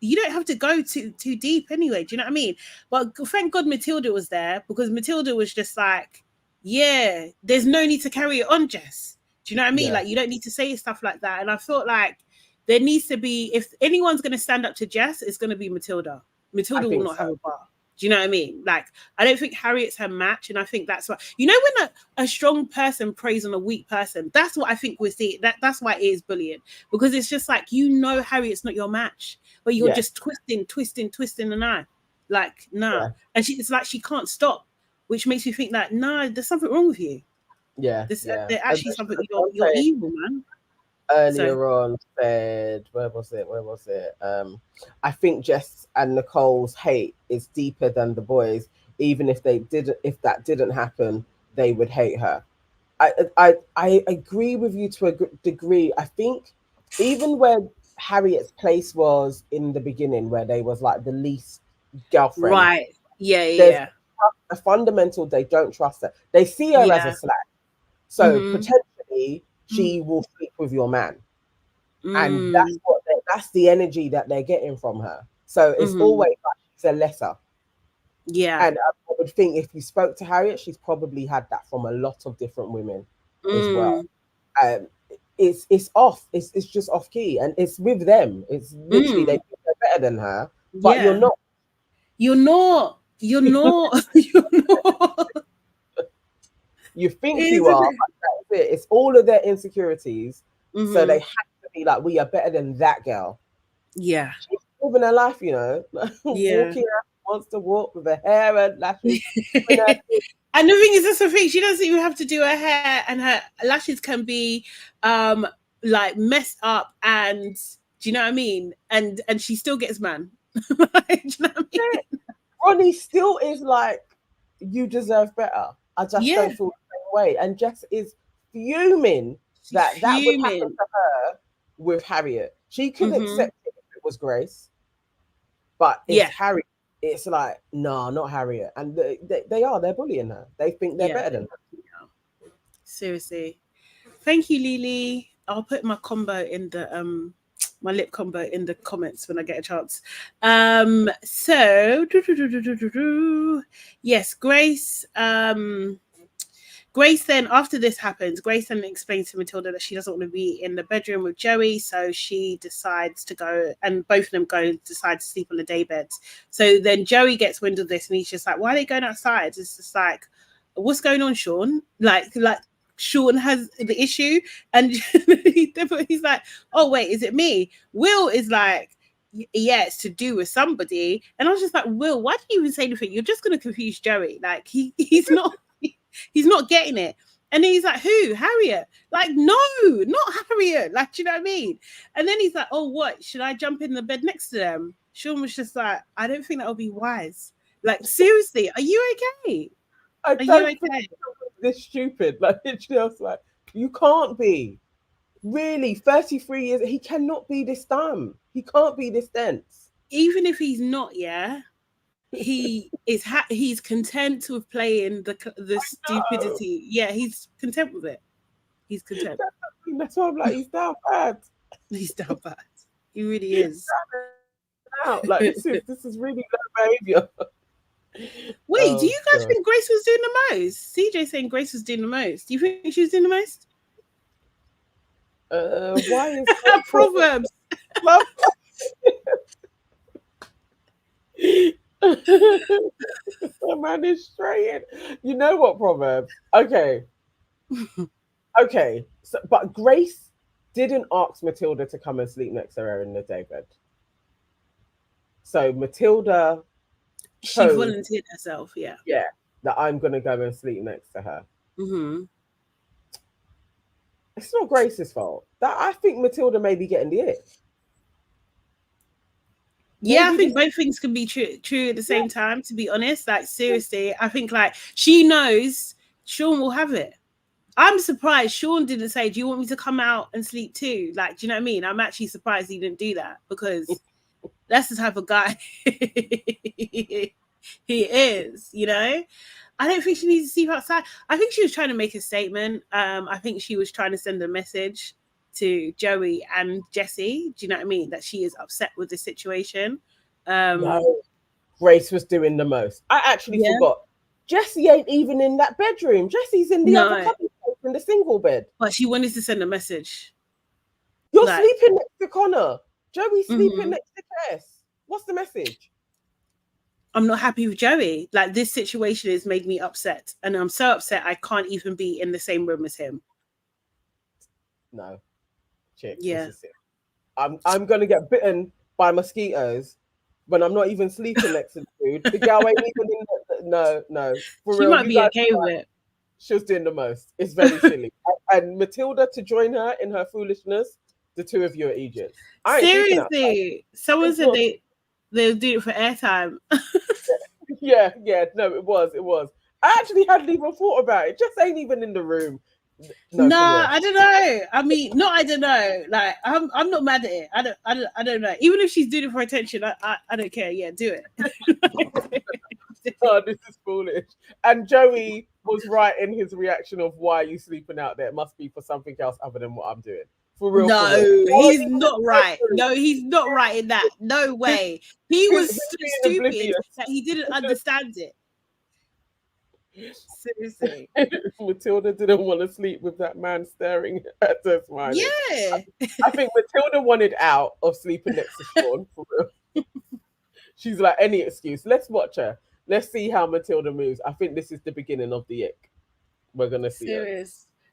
you don't have to go too deep anyway. Do you know what I mean? But thank God Matilda was there, because Matilda was just like, yeah, there's no need to carry it on, Jess. Do you know what I mean? Like, you don't need to say stuff like that. And I thought, like, there needs to be, if anyone's going to stand up to Jess, it's going to be Matilda. Matilda will not have a bar. Do you know what I mean? Like, I don't think Harriet's her match. And I think that's what, you know, when a strong person preys on a weak person, that's what I think we're seeing. That's why it is bullying. Because it's just like, you know, Harriet's not your match, but you're just twisting the knife. Like, nah. Yeah. And it's like, she can't stop, which makes me think that, nah, there's something wrong with you. There's actually something, you're evil, man. Earlier on said, where was it? I think Jess and Nicole's hate is deeper than the boys. Even if that didn't happen, they would hate her. I agree with you to a degree. I think even where Harriet's place was in the beginning, where they was like the least girlfriend, right? Yeah. A fundamental, they don't trust her. They see her as a slag. So potentially she will sleep with your man. And that's the energy that they're getting from her. So it's always like she's a lesser. Yeah. And I would think if you spoke to Harriet, she's probably had that from a lot of different women as well. It's off. It's just off key. And it's with them. It's literally they think they're better than her. But you're not. You're not. You're not. You think you are, but that's it. It's all of their insecurities. So they have to be like, we are better than that girl. Yeah. She's living her life, you know. Walking out, wants to walk with her hair and lashes. And the thing is, that's the thing. She doesn't even have to do her hair, and her lashes can be like messed up, and do you know what I mean? And she still gets man. Do you know what I mean? Ronnie still is like, you deserve better. I just don't feel the same way. And Jess is fuming that would happen to her with Harriet. She could accept it if it was Grace. But it's Harriet. It's like, no, not Harriet. And they're bullying her. They think they're better than her. Seriously. Thank you, Lily. I'll put my combo in the my lip combo in the comments when I get a chance. So yes, Grace. Grace then, after this happens, Grace then explains to Matilda that she doesn't want to be in the bedroom with Joey, so she decides to go, and both of them decide to sleep on the day beds. So then Joey gets wind of this, and he's just like, why are they going outside? It's just like, what's going on, Sean? Like Sean has the issue, and he's like, oh wait, is it me? Will is like, yeah, it's to do with somebody. And I was just like, Will, why did you even say anything? You're just going to confuse Joey. Like he's not getting it. And then he's like, who? Harriet? Like, no, not Harriet. Like, do you know what I mean? And then he's like, oh, what? Should I jump in the bed next to them? Sean was just like, I don't think that would be wise. Like, seriously, are you okay? Are you okay? This stupid. Like, literally, I was like, you can't be. Really, 33 years, he cannot be this dumb. He can't be this dense. Even if he's not, yeah. he is he's content with playing the stupidity. Yeah, he's content with it. He's content. That's why I'm like, he's down bad. He's down bad. He really is. Out. Like this is really low behavior. Wait, do you guys think Grace was doing the most? CJ saying Grace was doing the most. Do you think she was doing the most? Why is Proverbs? Man is straight. You know what, Proverbs? Okay. Okay. So, but Grace didn't ask Matilda to come and sleep next to her in the daybed. So Matilda, she volunteered herself. Yeah. Yeah. That I'm gonna go and sleep next to her. Mm-hmm. It's not Grace's fault. That I think Matilda may be getting the it. Yeah, I think both things can be true at the same time, to be honest. Like, seriously, I think, like, she knows Sean will have it. I'm surprised Sean didn't say, do you want me to come out and sleep too? Like, do you know what I mean? I'm actually surprised he didn't do that, because that's the type of guy he is, you know? I don't think she needs to sleep outside. I think she was trying to make a statement. I think she was trying to send a message to Joey and Jessie. Do you know what I mean? That she is upset with the situation. No, Grace was doing the most. I actually forgot. Jessie ain't even in that bedroom. Jessie's in the other couple in the single bed. But she wanted to send a message. You're sleeping next to Connor. Joey's sleeping next to Jess. What's the message? I'm not happy with Joey. Like, this situation has made me upset. And I'm so upset I can't even be in the same room as him. No. Chick, yeah. This is it. I'm gonna get bitten by mosquitoes when I'm not even sleeping next to the dude. The girl ain't even in no. For she real, might be okay with it. She was doing the most. It's very silly. And Matilda to join her in her foolishness, the two of you are idiots. Seriously. Someone said they'll do it for airtime. yeah, no, it was. I actually hadn't even thought about it. Just ain't even in the room. No, I don't know. I mean, I don't know. Like, I'm not mad at it. I don't know. Even if she's doing it for attention, I don't care. Yeah, do it. Oh, this is foolish. And Joey was right in his reaction of, why are you sleeping out there? It must be for something else other than what I'm doing. For real. No, for real. he's not right. No, he's not right in that. No way. He was stupid that he didn't understand it. Seriously. Matilda didn't want to sleep with that man staring at her smiling. Yeah. I think Matilda wanted out of sleeping next to Sean. For real. She's like, any excuse. Let's watch her. Let's see how Matilda moves. I think this is the beginning of the ick. We're gonna see it.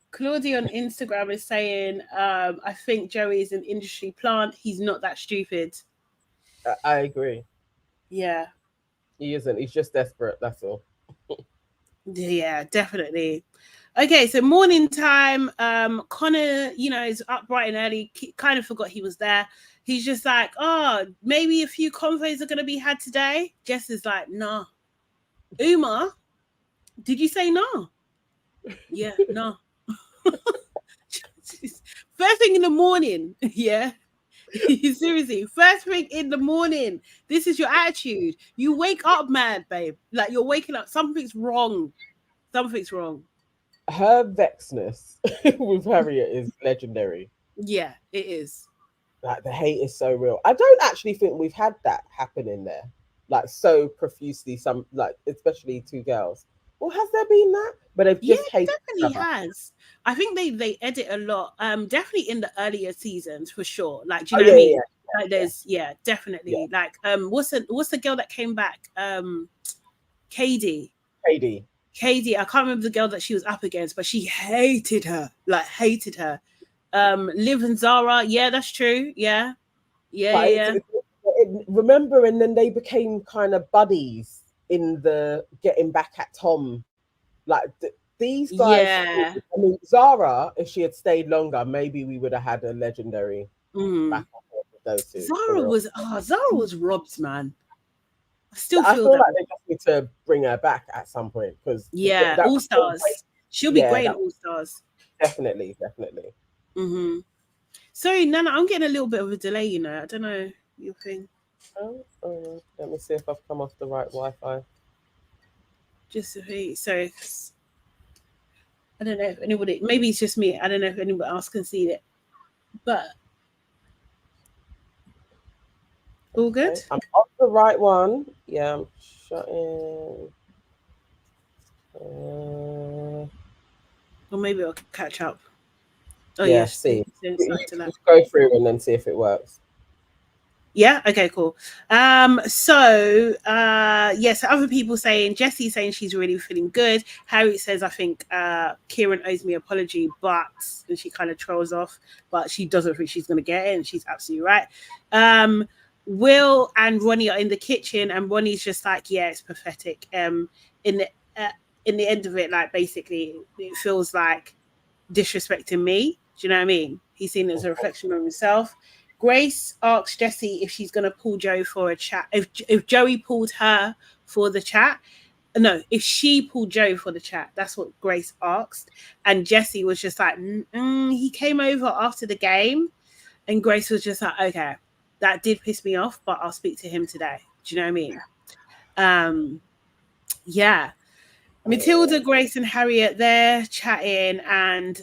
Claudia on Instagram is saying, I think Joey is an industry plant. He's not that stupid. I agree. Yeah. He isn't. He's just desperate. That's all. Yeah, definitely. Okay, so morning time. Connor, is up bright and early. Kind of forgot he was there. He's just like, oh, maybe a few convos are going to be had today. Jess is like, nah. Uma, did you say no? Yeah, no. First thing in the morning, yeah. Seriously, first thing in the morning. This is your attitude. You wake up mad, babe. Like, you're waking up. Something's wrong. Her vexness with Harriet is legendary. Yeah, it is. Like, the hate is so real. I don't actually think we've had that happen in there, like, so profusely. Some, like, especially two girls. Well, has there been that? But they've just hated definitely has. I think they edit a lot. Definitely in the earlier seasons for sure. Like, do you know what I mean? Yeah, like, there's definitely. Yeah. Like, what's the girl that came back? Katie. I can't remember the girl that she was up against, but she hated her. Like, hated her. Liv and Zara. Yeah, that's true. Yeah. Remember, and then they became kind of buddies in the getting back at Tom. Like, these guys. Yeah. I mean, Zara, if she had stayed longer, maybe we would have had a legendary back and forth with those two. Zara was robbed, man. I feel like they just need to bring her back at some point, because All Stars. She'll be great at All Stars. Definitely. Sorry, Nana, I'm getting a little bit of a delay. I don't know your thing. Let me see if I've come off the right Wi-Fi. Just so I don't know if anybody, maybe it's just me. I don't know if anybody else can see it, but all good. Okay. I'm off the right one. Yeah, I'm shutting. Or maybe I'll catch up. Oh Yeah, yes, see. yeah, You can just go through and then see if it works. Yeah. Okay. Cool. Yes. Other people saying Jessie saying she's really feeling good. Harriet says I think Kieran owes me an apology, but and she kind of trolls off, but she doesn't think she's gonna get it, and she's absolutely right. Will and Ronnie are in the kitchen, and Ronnie's just like, yeah, it's pathetic. In the uh, in the end of it, like basically, it feels like disrespecting me. Do you know what I mean? He's seen it as a reflection of himself. Grace asks Jessie if she's going to pull Joey for a chat. If Joey pulled her for the chat, no, if she pulled Joey for the chat, that's what Grace asked. And Jessie was just like, he came over after the game. And Grace was just like, okay, that did piss me off, but I'll speak to him today. Do you know what I mean? Yeah. Matilda, Grace, and Harriet, they're chatting, and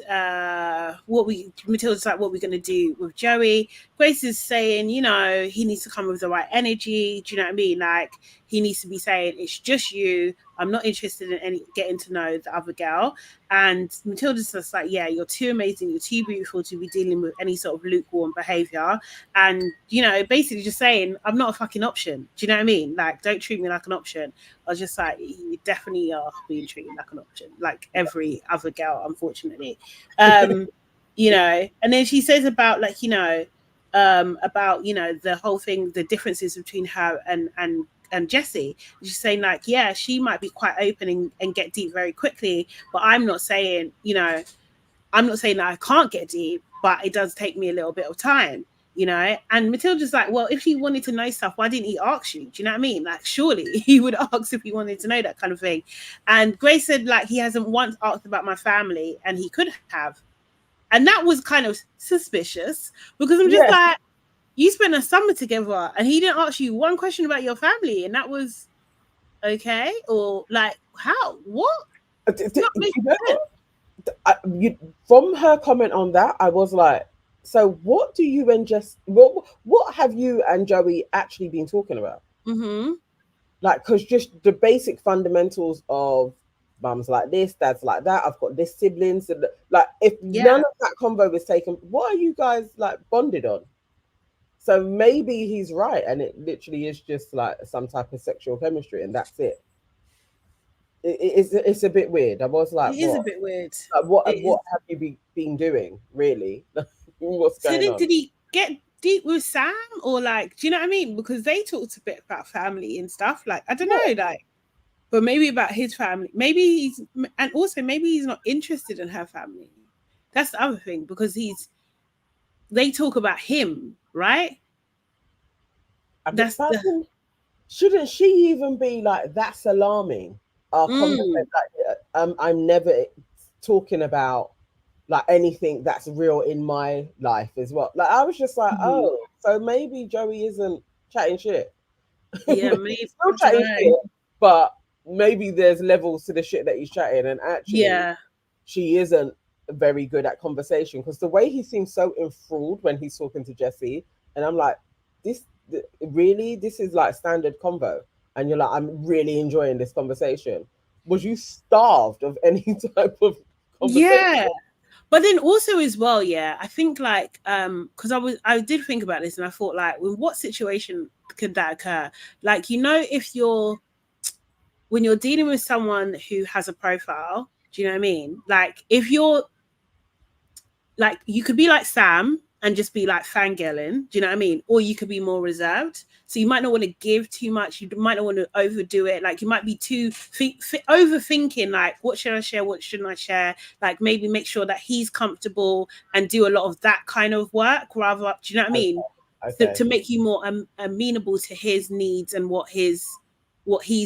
Matilda's like, what we're going to do with Joey. Grace is saying, you know, he needs to come with the right energy. Do you know what I mean? Like, he needs to be saying, it's just you. I'm not interested in getting to know the other girl. And Matilda's just like, yeah, you're too amazing. You're too beautiful to be dealing with any sort of lukewarm behavior. And, you know, basically just saying, I'm not a fucking option. Do you know what I mean? Like, don't treat me like an option. I was just like, you definitely are being treated like an option, like every other girl, unfortunately. You know, and then she says about like, you know, about, you know, the whole thing, the differences between her and Jessie. She's saying like, yeah, she might be quite open and get deep very quickly, but I'm not saying, you know, I'm not saying that I can't get deep, but it does take me a little bit of time, you know. And Matilda's like, well, if he wanted to know stuff, why didn't he ask you? Do you know what I mean? Like, surely he would ask if he wanted to know, that kind of thing. And Grace said, like, he hasn't once asked about my family, and he could have. And that was kind of suspicious, because I'm just like, you spent a summer together and he didn't ask you one question about your family, and that was okay? Or like, how? What? From her comment on that, I was like, so what do you and what have you and Joey actually been talking about? Mm-hmm. Like, because just the basic fundamentals of mum's like this, dad's like that, I've got this siblings, and like, if none of that convo is taken, what are you guys like bonded on? So maybe he's right, and it literally is just like some type of sexual chemistry, and that's it. It's a bit weird. I was like, it is a bit weird. Like, what have you been doing, really? What's going on? Did he get deep with Sam, or like, do you know what I mean? Because they talked a bit about family and stuff. Like, I don't know, like, but maybe about his family. Maybe and also maybe he's not interested in her family. That's the other thing, because they talk about him, right? Shouldn't she even be like, that's alarming? Our conversation, like, I'm never talking about like anything that's real in my life as well. Like, I was just like, oh, so maybe Joey isn't chatting shit. Yeah, maybe he's still chatting shit, but maybe there's levels to the shit that he's chatting, and actually, she isn't very good at conversation, because the way he seems so enthralled when he's talking to Jessie, and I'm like, this is like standard convo, and you're like, I'm really enjoying this conversation. Was you starved of any type of conversation? Yeah. But then also as well, I think like, because I did think about this, and I thought like, in what situation could that occur? Like, you know, when you're dealing with someone who has a profile, do you know what I mean? Like, if you're like, you could be like Sam and just be like fangirling, do you know what I mean? Or you could be more reserved. So you might not want to give too much. You might not want to overdo it. Like, you might be too overthinking, like, what should I share? What shouldn't I share? Like, maybe make sure that he's comfortable and do a lot of that kind of work rather, do you know what I mean? Okay. To make you more amenable to his needs and what he's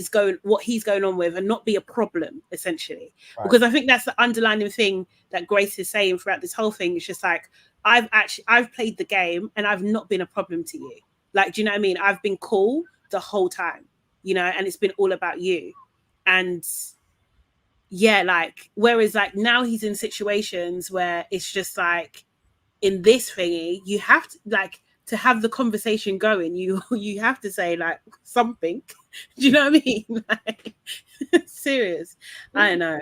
going on with, and not be a problem, essentially. Right. Because I think that's the underlying thing that Grace is saying throughout this whole thing. It's just like, I've played the game and I've not been a problem to you. Like, do you know what I mean? I've been cool the whole time, you know, and it's been all about you. And yeah, like, whereas like now he's in situations where it's just like, in this thingy, you have to like to have the conversation going. You have to say like something. Do you know what I mean? Like, serious. I don't know.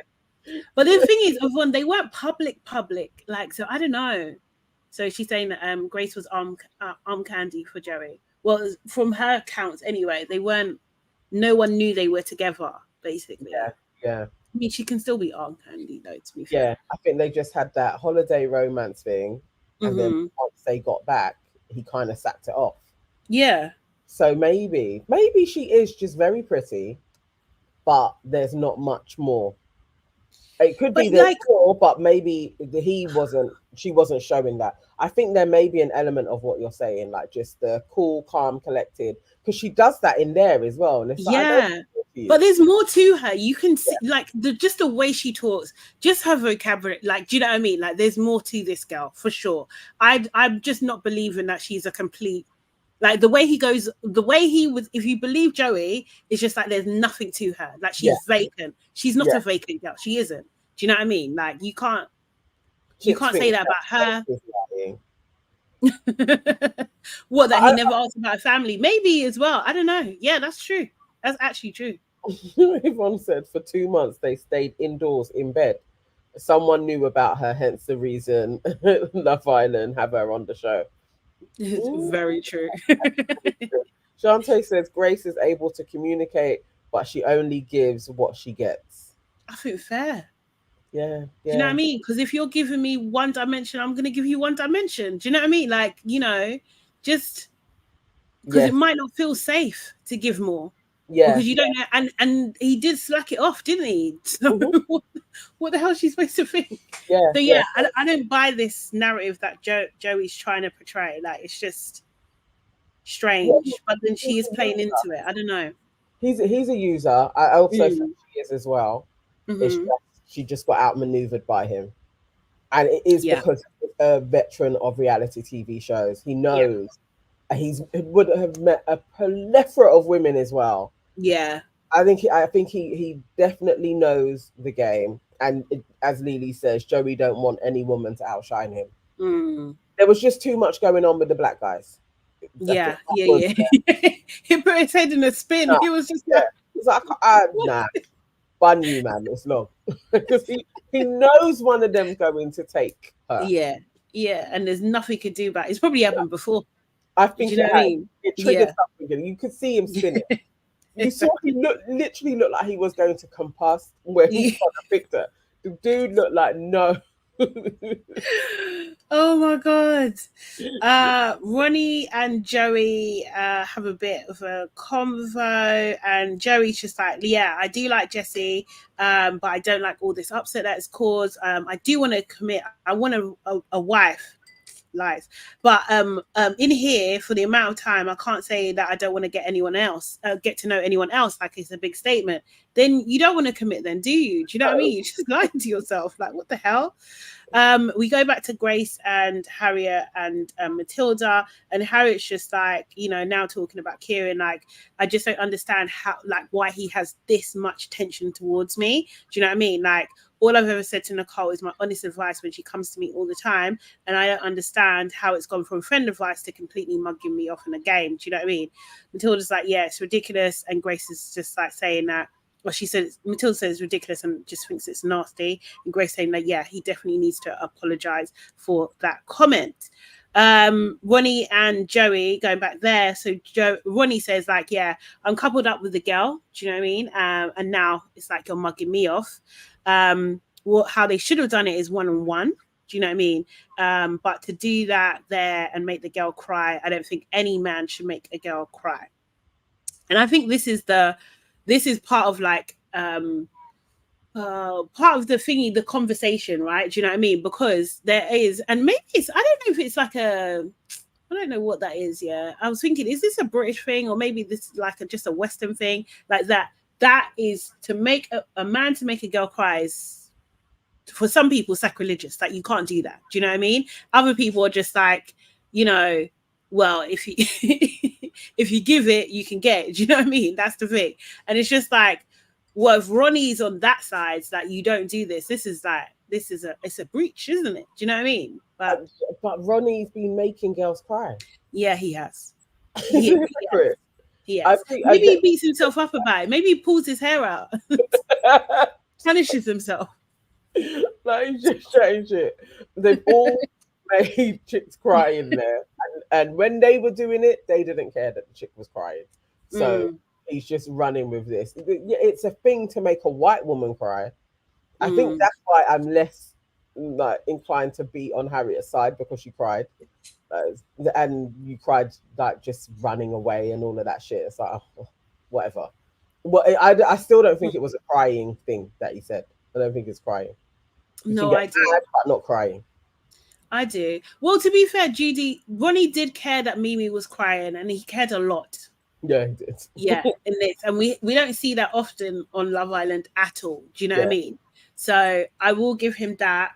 But the thing is, Yvonne, they weren't public, like, so I don't know. So she's saying that Grace was arm candy for Joey. Well, from her accounts anyway, they weren't. No one knew they were together. Basically, Yeah. I mean, she can still be arm candy though. To be fair, Yeah, I think they just had that holiday romance thing, and then once they got back, he kind of sacked it off. Yeah. So maybe she is just very pretty, but there's not much more. It could be there's more, but maybe she wasn't showing that. I think there may be an element of what you're saying, like just the cool, calm, collected, because she does that in there as well. And it's yeah. But there's more to her. You can see, like, just the way she talks, just her vocabulary. Like, do you know what I mean? Like, there's more to this girl for sure. I'm just not believing that she's a complete. Like the way he goes, the way he was. If you believe Joey, it's just like there's nothing to her. Like she's vacant. She's not a vacant girl. She isn't. Do you know what I mean? Like you can't say that about her. What, that he never asked about a family? Maybe as well. I don't know. Yeah, that's true. That's actually true. Yvonne said for 2 months they stayed indoors in bed. Someone knew about her, hence the reason Love Island have her on the show. It's very true. Shantae says Grace is able to communicate, but she only gives what she gets. I think fair. Yeah. Do you know what I mean? Because if you're giving me one dimension, I'm going to give you one dimension. Do you know what I mean? Like, you know, just because it might not feel safe to give more. Yeah. Because you don't know. And he did slack it off, didn't he? So what the hell is she supposed to think? Yeah. So yeah, I don't buy this narrative that Joey's trying to portray. Like, it's just strange. But then she is playing into it. I don't know. He's a user. I also think she is as well. She just got outmaneuvered by him. And it is because he's a veteran of reality TV shows. He knows. He would have met a plethora of women as well. Yeah. I think he definitely knows the game. And as Lily says, Joey don't want any woman to outshine him. There was just too much going on with the black guys. Yeah. He put his head in a spin. He was just like, nah, bun you, man, it's long. Because he knows one of them's going to take her. Yeah, and there's nothing he could do about it. It's probably happened before. I think it triggered something. You could see him spinning. You saw he literally looked like he was going to compass where he got the picture. The dude looked like no. Oh my god. Ronnie and Joey have a bit of a convo, and Joey's just like, yeah, I do like Jessie, but I don't like all this upset that it's caused. I do want to commit. I want a wife. Lies, but in here, for the amount of time, I can't say that I don't want to get to know anyone else. Like, it's a big statement. Then you don't want to commit, then, do you? Do you know what I mean? You're just lying to yourself. Like, what the hell? We go back to Grace and Harriet and Matilda, and Harriet's just like, you know, now talking about Kieran, like, I just don't understand why he has this much tension towards me. Do you know what I mean? Like, all I've ever said to Nicole is my honest advice when she comes to me all the time, and I don't understand how it's gone from friend advice to completely mugging me off in a game. Do you know what I mean? Matilda's like, yeah, it's ridiculous, and Grace is just like saying that. Well, Matilda says it's ridiculous and just thinks it's nasty, and Grace saying that, yeah, he definitely needs to apologize for that comment. Ronnie and Joey going back there. So Ronnie says, like, yeah, I'm coupled up with the girl. Do you know what I mean? And now it's like you're mugging me off. How they should have done it is one-on-one. Do you know what I mean? But to do that there and make the girl cry, I don't think any man should make a girl cry. And I think this is part of like part of the conversation, right? Do you know what I mean? Because there is, and maybe I don't know if it's like I don't know what that is. Yeah, I was thinking, is this a British thing, or maybe this is like just a Western thing, like that? That is to make a man to make a girl cry is, for some people, sacrilegious. Like, you can't do that. Do you know what I mean? Other people are just like, you know, well, if he if you give it, you can get it. Do you know what I mean? That's the thing. And it's just like, well, if Ronnie's on that side, that you don't do this, it's a breach, isn't it? Do you know what I mean? But Ronnie's been making girls cry. Yeah, he has. He I has. think Maybe he beats himself up about it. Maybe he pulls his hair out, punishes himself. Like, he's just strange shit. They've all made chicks cry in there, and when they were doing it, they didn't care that the chick was crying. So he's just running with this. It's a thing to make a white woman cry. I think that's why I'm less like inclined to be on Harriet's side, because she cried, and you cried like just running away and all of that shit. It's like, oh, whatever. Well, I still don't think it was a crying thing that he said. I don't think it's crying. No, I do. Mad, but not crying. I do. Well, to be fair, Judy, Ronnie did care that Mimi was crying, and he cared a lot. Yeah, he did. Yeah, in this, and we don't see that often on Love Island at all. Do you know what I mean? So I will give him that.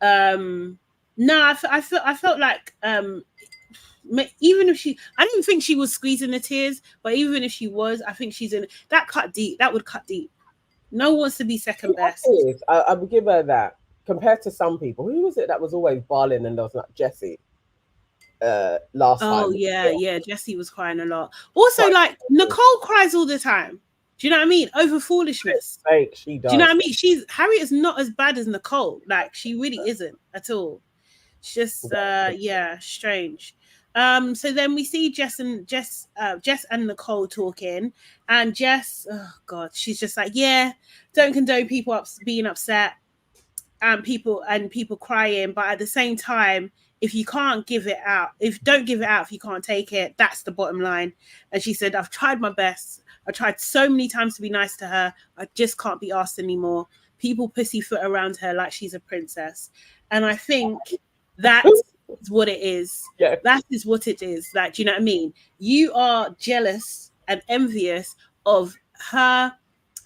No, I felt like even if I didn't think she was squeezing the tears, but even if she was, I think she's in that cut deep. That would cut deep. No one wants to be second best. I would give her that. Compared to some people, who was it that was always bawling, and there was not Jessie last time? Oh yeah, Jessie was crying a lot. Also, like Nicole cries all the time. Do you know what I mean? Over foolishness. Like, she does. Do you know what I mean? Harriet is not as bad as Nicole. Like, she really isn't at all. It's just strange. So then we see Jess and Nicole talking, and Jess, oh god, she's just like, yeah, don't condone people being upset and people crying, but at the same time, if you can't give it out, don't give it out if you can't take it. That's the bottom line. And she said, I've tried my best. I tried so many times to be nice to her. I just can't be asked anymore. People pussyfoot around her like she's a princess. And I think that's what it is. Yeah. That is what it is. Like, do you know what I mean? You are jealous and envious of her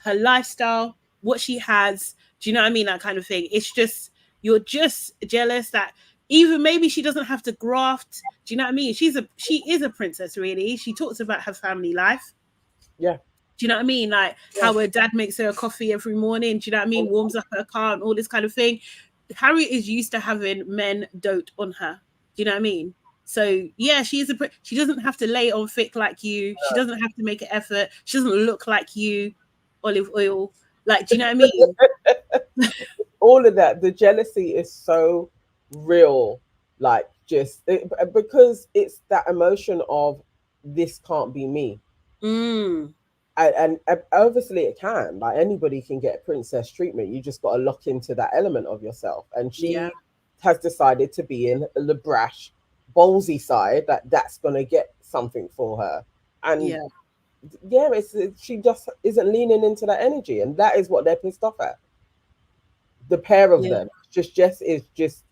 lifestyle, what she has. Do you know what I mean? That kind of thing. It's just, you're just jealous that even maybe she doesn't have to graft. Do you know what I mean? She is a princess, really. She talks about her family life. Yeah. Do you know what I mean? Like how her dad makes her a coffee every morning. Do you know what I mean? Warms up her car and all this kind of thing. Harriet is used to having men dote on her. Do you know what I mean? So yeah, she doesn't have to lay on thick like you. She doesn't have to make an effort. She doesn't look like you, olive oil. Like, do you know what I mean? All of that. The jealousy is so real. Like, because it's that emotion of this can't be me. And obviously it can. Like, anybody can get princess treatment. You just got to lock into that element of yourself. And she has decided to be in the brash, ballsy side. That's going to get something for her. And she just isn't leaning into that energy, and that is what they're pissed off at. The pair of them. Jess is just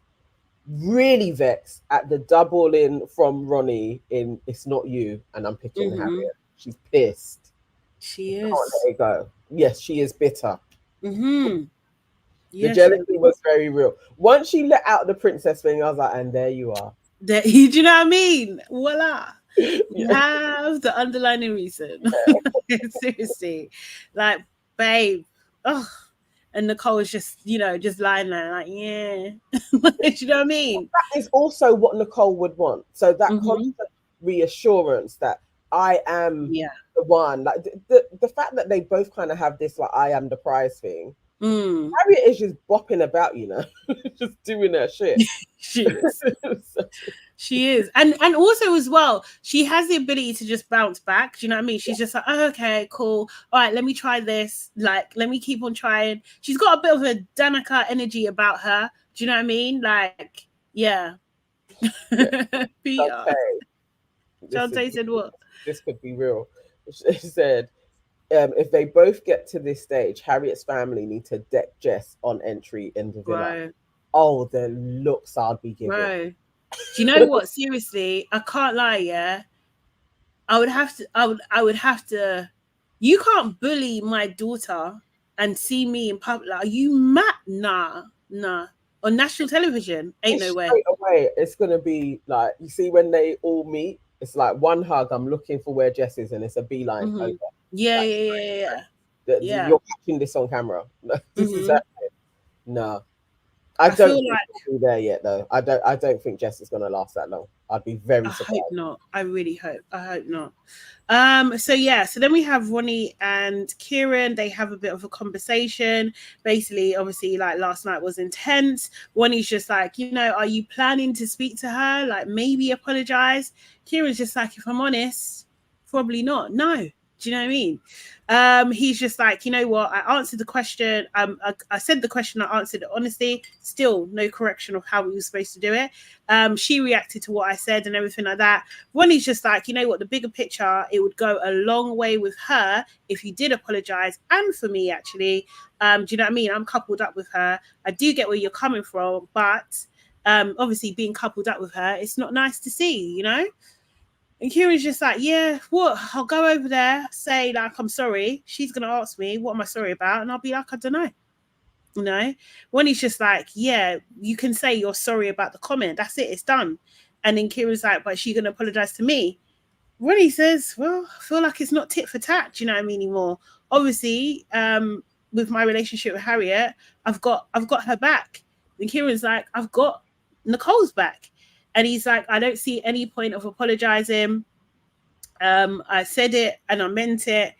really vexed at the double in from Ronnie in "It's not you," and I'm picking Harriet. She's pissed. She is. Can't let it go. Yes, she is bitter. The jealousy was very real. Once she let out the princess thing, I was like, and there you are. Do you know what I mean? Voila. Have the underlying reason. Seriously. Like, babe. Oh. And Nicole is just lying there like, yeah. Do you know what I mean? That is also what Nicole would want. So that constant reassurance that I am the one. Like the fact that they both kind of have this like I am the prize thing. Harriet is just bopping about, just doing her shit. She is. She is. And also as well, she has the ability to just bounce back. Do you know what I mean? She's just like, oh, okay, cool. All right, let me try this. Like, let me keep on trying. She's got a bit of a Danica energy about her. Do you know what I mean? Like, yeah. Peter. Shantae said what? This could be real. She said, if they both get to this stage, Harriet's family need to deck Jess on entry in the villa. Right. Oh, the looks I'd be giving. Right. Do you know what? Seriously, I can't lie. Yeah, I would have to. You can't bully my daughter and see me in public. Like, are you mad? Nah. On national television, ain't no way. Straight away, it's gonna be like, you see when they all meet It's like one hug. I'm looking for where Jess is, and it's a beeline over. Yeah, Like, yeah. you're catching this on camera. This is no. I I feel don't think like we'll be there yet, though. I don't think Jess is going to last that long. I'd be very I hope surprised. not. I really hope. I hope not. So yeah, so then we have Ronnie and Kieran. They have a bit of a conversation. Basically, obviously, like last night was intense. Ronnie's just like, are you planning to speak to her? Like maybe apologize. Kieran's just like, if I'm honest, probably not. No. Do you know what I mean? He's just like, you know what? I answered the question. I said the question. I answered it honestly. Still no correction of how we were supposed to do it. She reacted to what I said and everything like that. Ronnie's just like, you know what? The bigger picture, it would go a long way with her if you did apologize, and for me actually. Do you know what I mean? I'm coupled up with her. I do get where you're coming from, but obviously being coupled up with her, it's not nice to see, And Kieran's just like, yeah, what? I'll go over there, say like I'm sorry. She's gonna ask me, what am I sorry about? And I'll be like, I don't know. When he's just like, yeah, you can say you're sorry about the comment. That's it, it's done. And then Kieran's like, but she gonna apologize to me. Ronnie says, well, I feel like it's not tit for tat, do you know what I mean, anymore. Obviously, with my relationship with Harriet, I've got her back. And Kieran's like, I've got Nicole's back. And he's like, I don't see any point of apologizing. I said it and I meant it.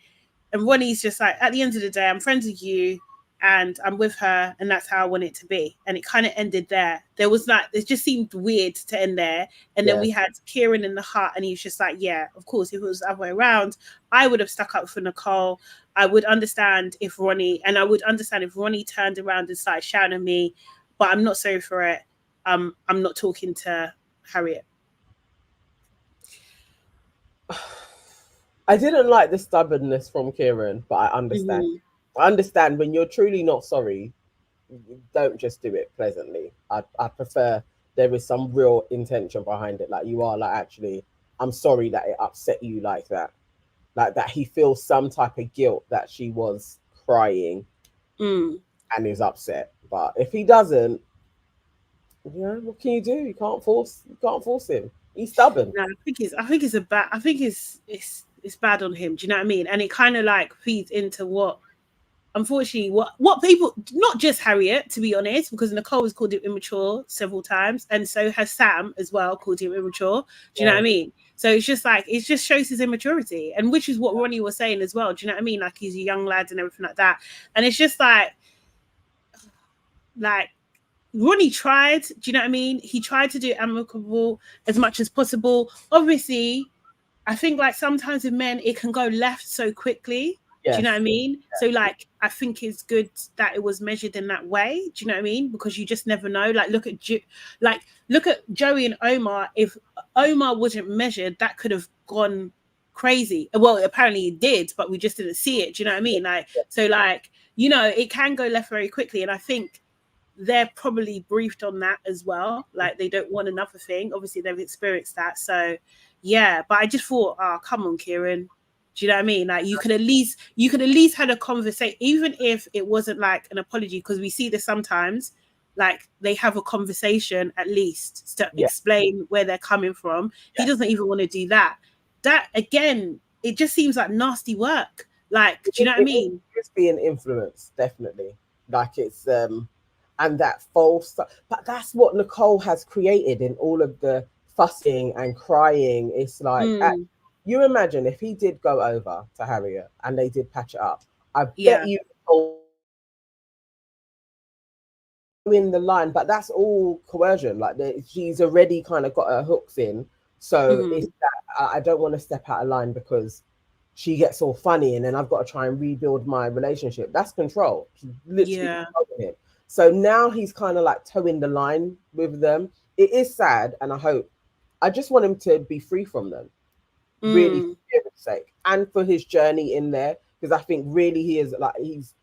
And Ronnie's just like, at the end of the day, I'm friends with you and I'm with her, and that's how I want it to be. And it kind of ended there. There was like, it just seemed weird to end there. And then we had Kieran in the hut, and he's just like, yeah, of course, if it was the other way around, I would have stuck up for Nicole. I would understand if Ronnie turned around and started shouting at me, but I'm not sorry for it. I'm not talking to Harriet. I didn't like the stubbornness from Kieran, but I understand. I understand when you're truly not sorry, don't just do it pleasantly. I prefer there is some real intention behind it. Like you are like, actually, I'm sorry that it upset you like that. Like that he feels some type of guilt that she was crying and is upset. But if he doesn't, what can you do? You can't force him. He's stubborn. No, I think it's bad on him. Do you know what I mean? And it kind of like feeds into what, unfortunately, what people, not just Harriet, to be honest, because Nicole has called him immature several times, and so has Sam as well, called him immature. Do you know what I mean? So it's just like, it just shows his immaturity, and which is what Ronnie was saying as well. Do you know what I mean? Like he's a young lad and everything like that, and it's just like Ronnie tried, do you know what I mean? He tried to do amicable as much as possible. Obviously, I think like sometimes with men, it can go left so quickly. Yes. Do you know what I mean? Yes. So like, I think it's good that it was measured in that way. Do you know what I mean? Because you just never know. Like, look at Joey and Omar. If Omar wasn't measured, that could have gone crazy. Well, apparently it did, but we just didn't see it. Do you know what I mean? Like, so like, it can go left very quickly. And I think they're probably briefed on that as well. Like they don't want another thing. Obviously they've experienced that. So yeah, but I just thought, come on, Kieran. Do you know what I mean? Like you could at least had a conversation, even if it wasn't like an apology, because we see this sometimes, like they have a conversation at least to explain where they're coming from. He doesn't even want to do that. That again, it just seems like nasty work. Like, do you know what I mean? It's being influenced, definitely. Like it's and that false, but that's what Nicole has created in all of the fussing and crying. It's like you imagine if he did go over to Harriet and they did patch it up, I bet you in the line, but that's all coercion. Like he's already kind of got her hooks in, so it's that I don't want to step out of line because she gets all funny and then I've got to try and rebuild my relationship. That's control. She's literally controlling him. So now he's kind of like towing the line with them. It is sad, and I just want him to be free from them, really, for his sake, and for his journey in there, because I think really he's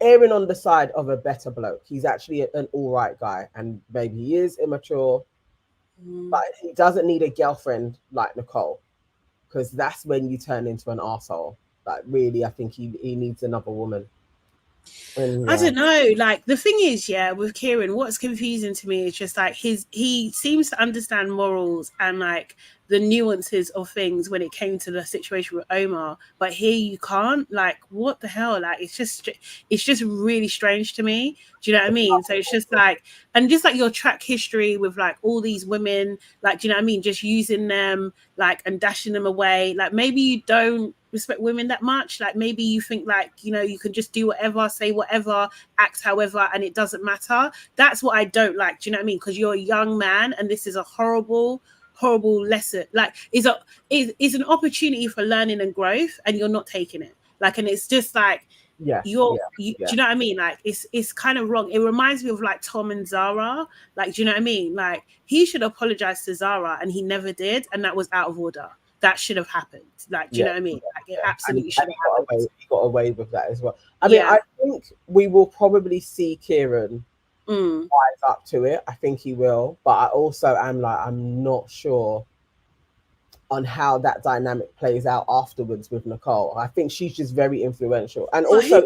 erring on the side of a better bloke. He's actually an all right guy, and maybe he is immature, but he doesn't need a girlfriend like Nicole, because that's when you turn into an arsehole. Like really, I think he needs another woman. I don't know. Like the thing is, with Kieran, what's confusing to me is just like he seems to understand morals and like the nuances of things when it came to the situation with Omar, but here you can't. Like, what the hell? Like, it's just really strange to me. Do you know what I mean? So it's just like, and just like your track history with like all these women, like, do you know what I mean? Just using them, like, and dashing them away. Like, maybe you don't respect women that much. Like, maybe you think like, you know, you can just do whatever, say whatever, act however, and it doesn't matter. That's what I don't like. Do you know what I mean? Because you're a young man, and this is a horrible lesson. Like, is an opportunity for learning and growth, and you're not taking it. Like, and it's just like, do you know what I mean? Like, it's kind of wrong. It reminds me of like Tom and Zara. Like, do you know what I mean? Like, he should apologize to Zara, and he never did, and that was out of order. That should have happened. Like, do you know what I mean? Like, it absolutely should have happened. He got away with that as well. I mean, I think we will probably see Kieran rise up to it. I think he will, but I also am like, I'm not sure on how that dynamic plays out afterwards with Nicole. I think she's just very influential, and also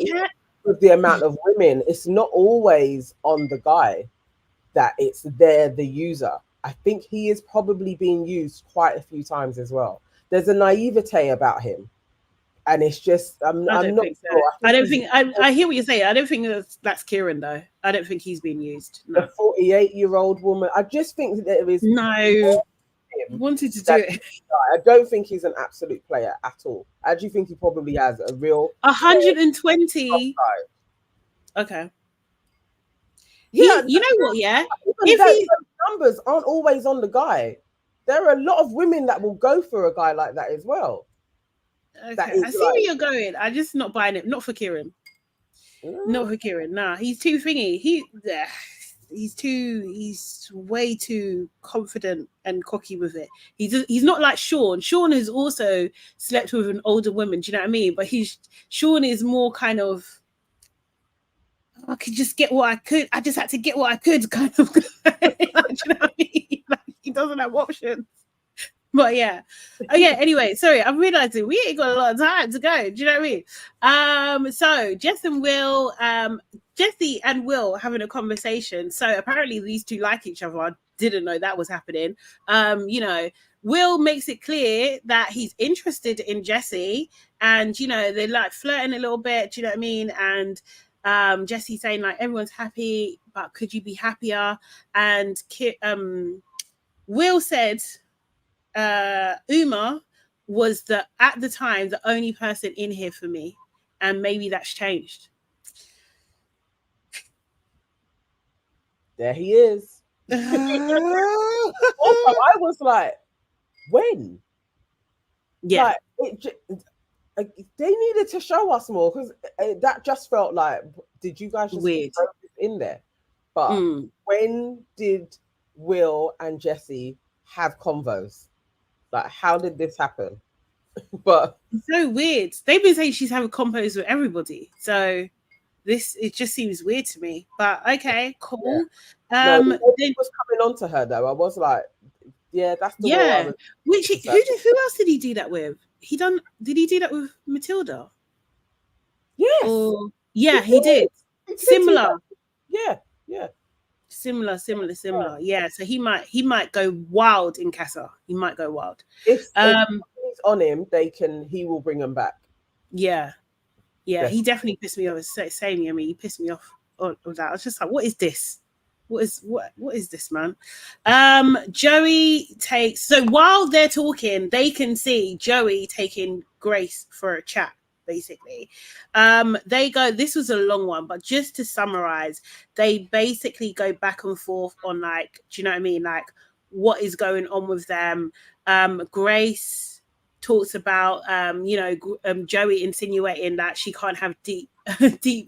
with the amount of women, it's not always on the guy that it's the user. I think he is probably being used quite a few times as well. There's a naivete about him, and it's just I'm not sure. I hear what you're saying. I don't think that's Kieran though. I don't think he's being used. No. The 48-year-old woman. I just think that there is wanted to do it. I don't think he's an absolute player at all. I actually think he probably has a real 120. Okay. You know what? Yeah. If numbers aren't always on the guy, there are a lot of women that will go for a guy like that as well. Okay. I see where you're going. I'm just not buying it. Not for Kieran. Not for Kieran. Nah, he's too thingy. He's way too confident and cocky with it. He's not like Sean. Sean has also slept with an older woman. Do you know what I mean? But Sean is more kind of, I could just get what I could. I just had to get what I could, kind of. Like, do you know what I mean? Like, he doesn't have options. But yeah. Okay, anyway, sorry, I'm realizing we ain't got a lot of time to go. Do you know what I mean? So Jessie and Will having a conversation. So apparently these two like each other. I didn't know that was happening. You know, Will makes it clear that he's interested in Jessie, and you know, they're like flirting a little bit. Do you know what I mean? And Jessie saying like, everyone's happy, but could you be happier? And Will said Uma was at the time the only person in here for me, and maybe that's changed. There he is. Also, I was like, when? Yeah. Like, they needed to show us more, because that just felt like, did you guys just weird throw this in there? But when did Will and Jessie have convos? Like, how did this happen? But it's so weird. They've been saying she's having convos with everybody, so it just seems weird to me. But okay, cool. Yeah. It was coming on to her though. I was like, yeah, that's the one. Who else did he do that with? Did he do that with Matilda? Yes. He did. Similar. Yeah. Similar. Yeah. So he might go wild in Casa. He might go wild. If he's on him, he will bring him back. Yeah. He definitely pissed me off. Saying, I mean, he pissed me off on that. I was just like, what is this? What is this, man? Joey takes, so while they're talking, they can see Joey taking Grace for a chat, basically. They go, this was a long one, but just to summarize, they basically go back and forth on, like, do you know what I mean? Like, what is going on with them? Grace talks about Joey insinuating that she can't have deep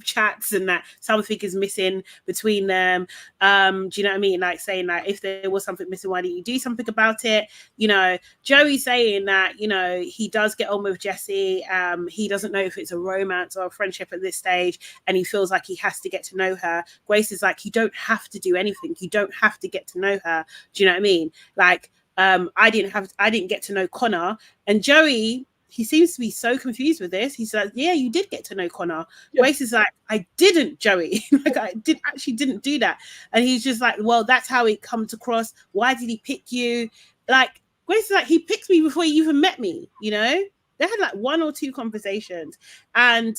chats, and that something is missing between them. Do you know what I mean? Like, saying that if there was something missing, why didn't you do something about it? You know, Joey saying that, you know, he does get on with Jessie. He doesn't know if it's a romance or a friendship at this stage, and he feels like he has to get to know her. Grace is like, you don't have to do anything. You don't have to get to know her. Do you know what I mean? Like, I didn't get to know Connor. And Joey, he seems to be so confused with this. He's like, yeah, you did get to know Connor. Yeah. Grace is like, I didn't, Joey. Like, I didn't do that. And he's just like, well, that's how it comes across. Why did he pick you? Like, Grace is like, he picked me before he even met me, you know? They had like 1 or 2 conversations. And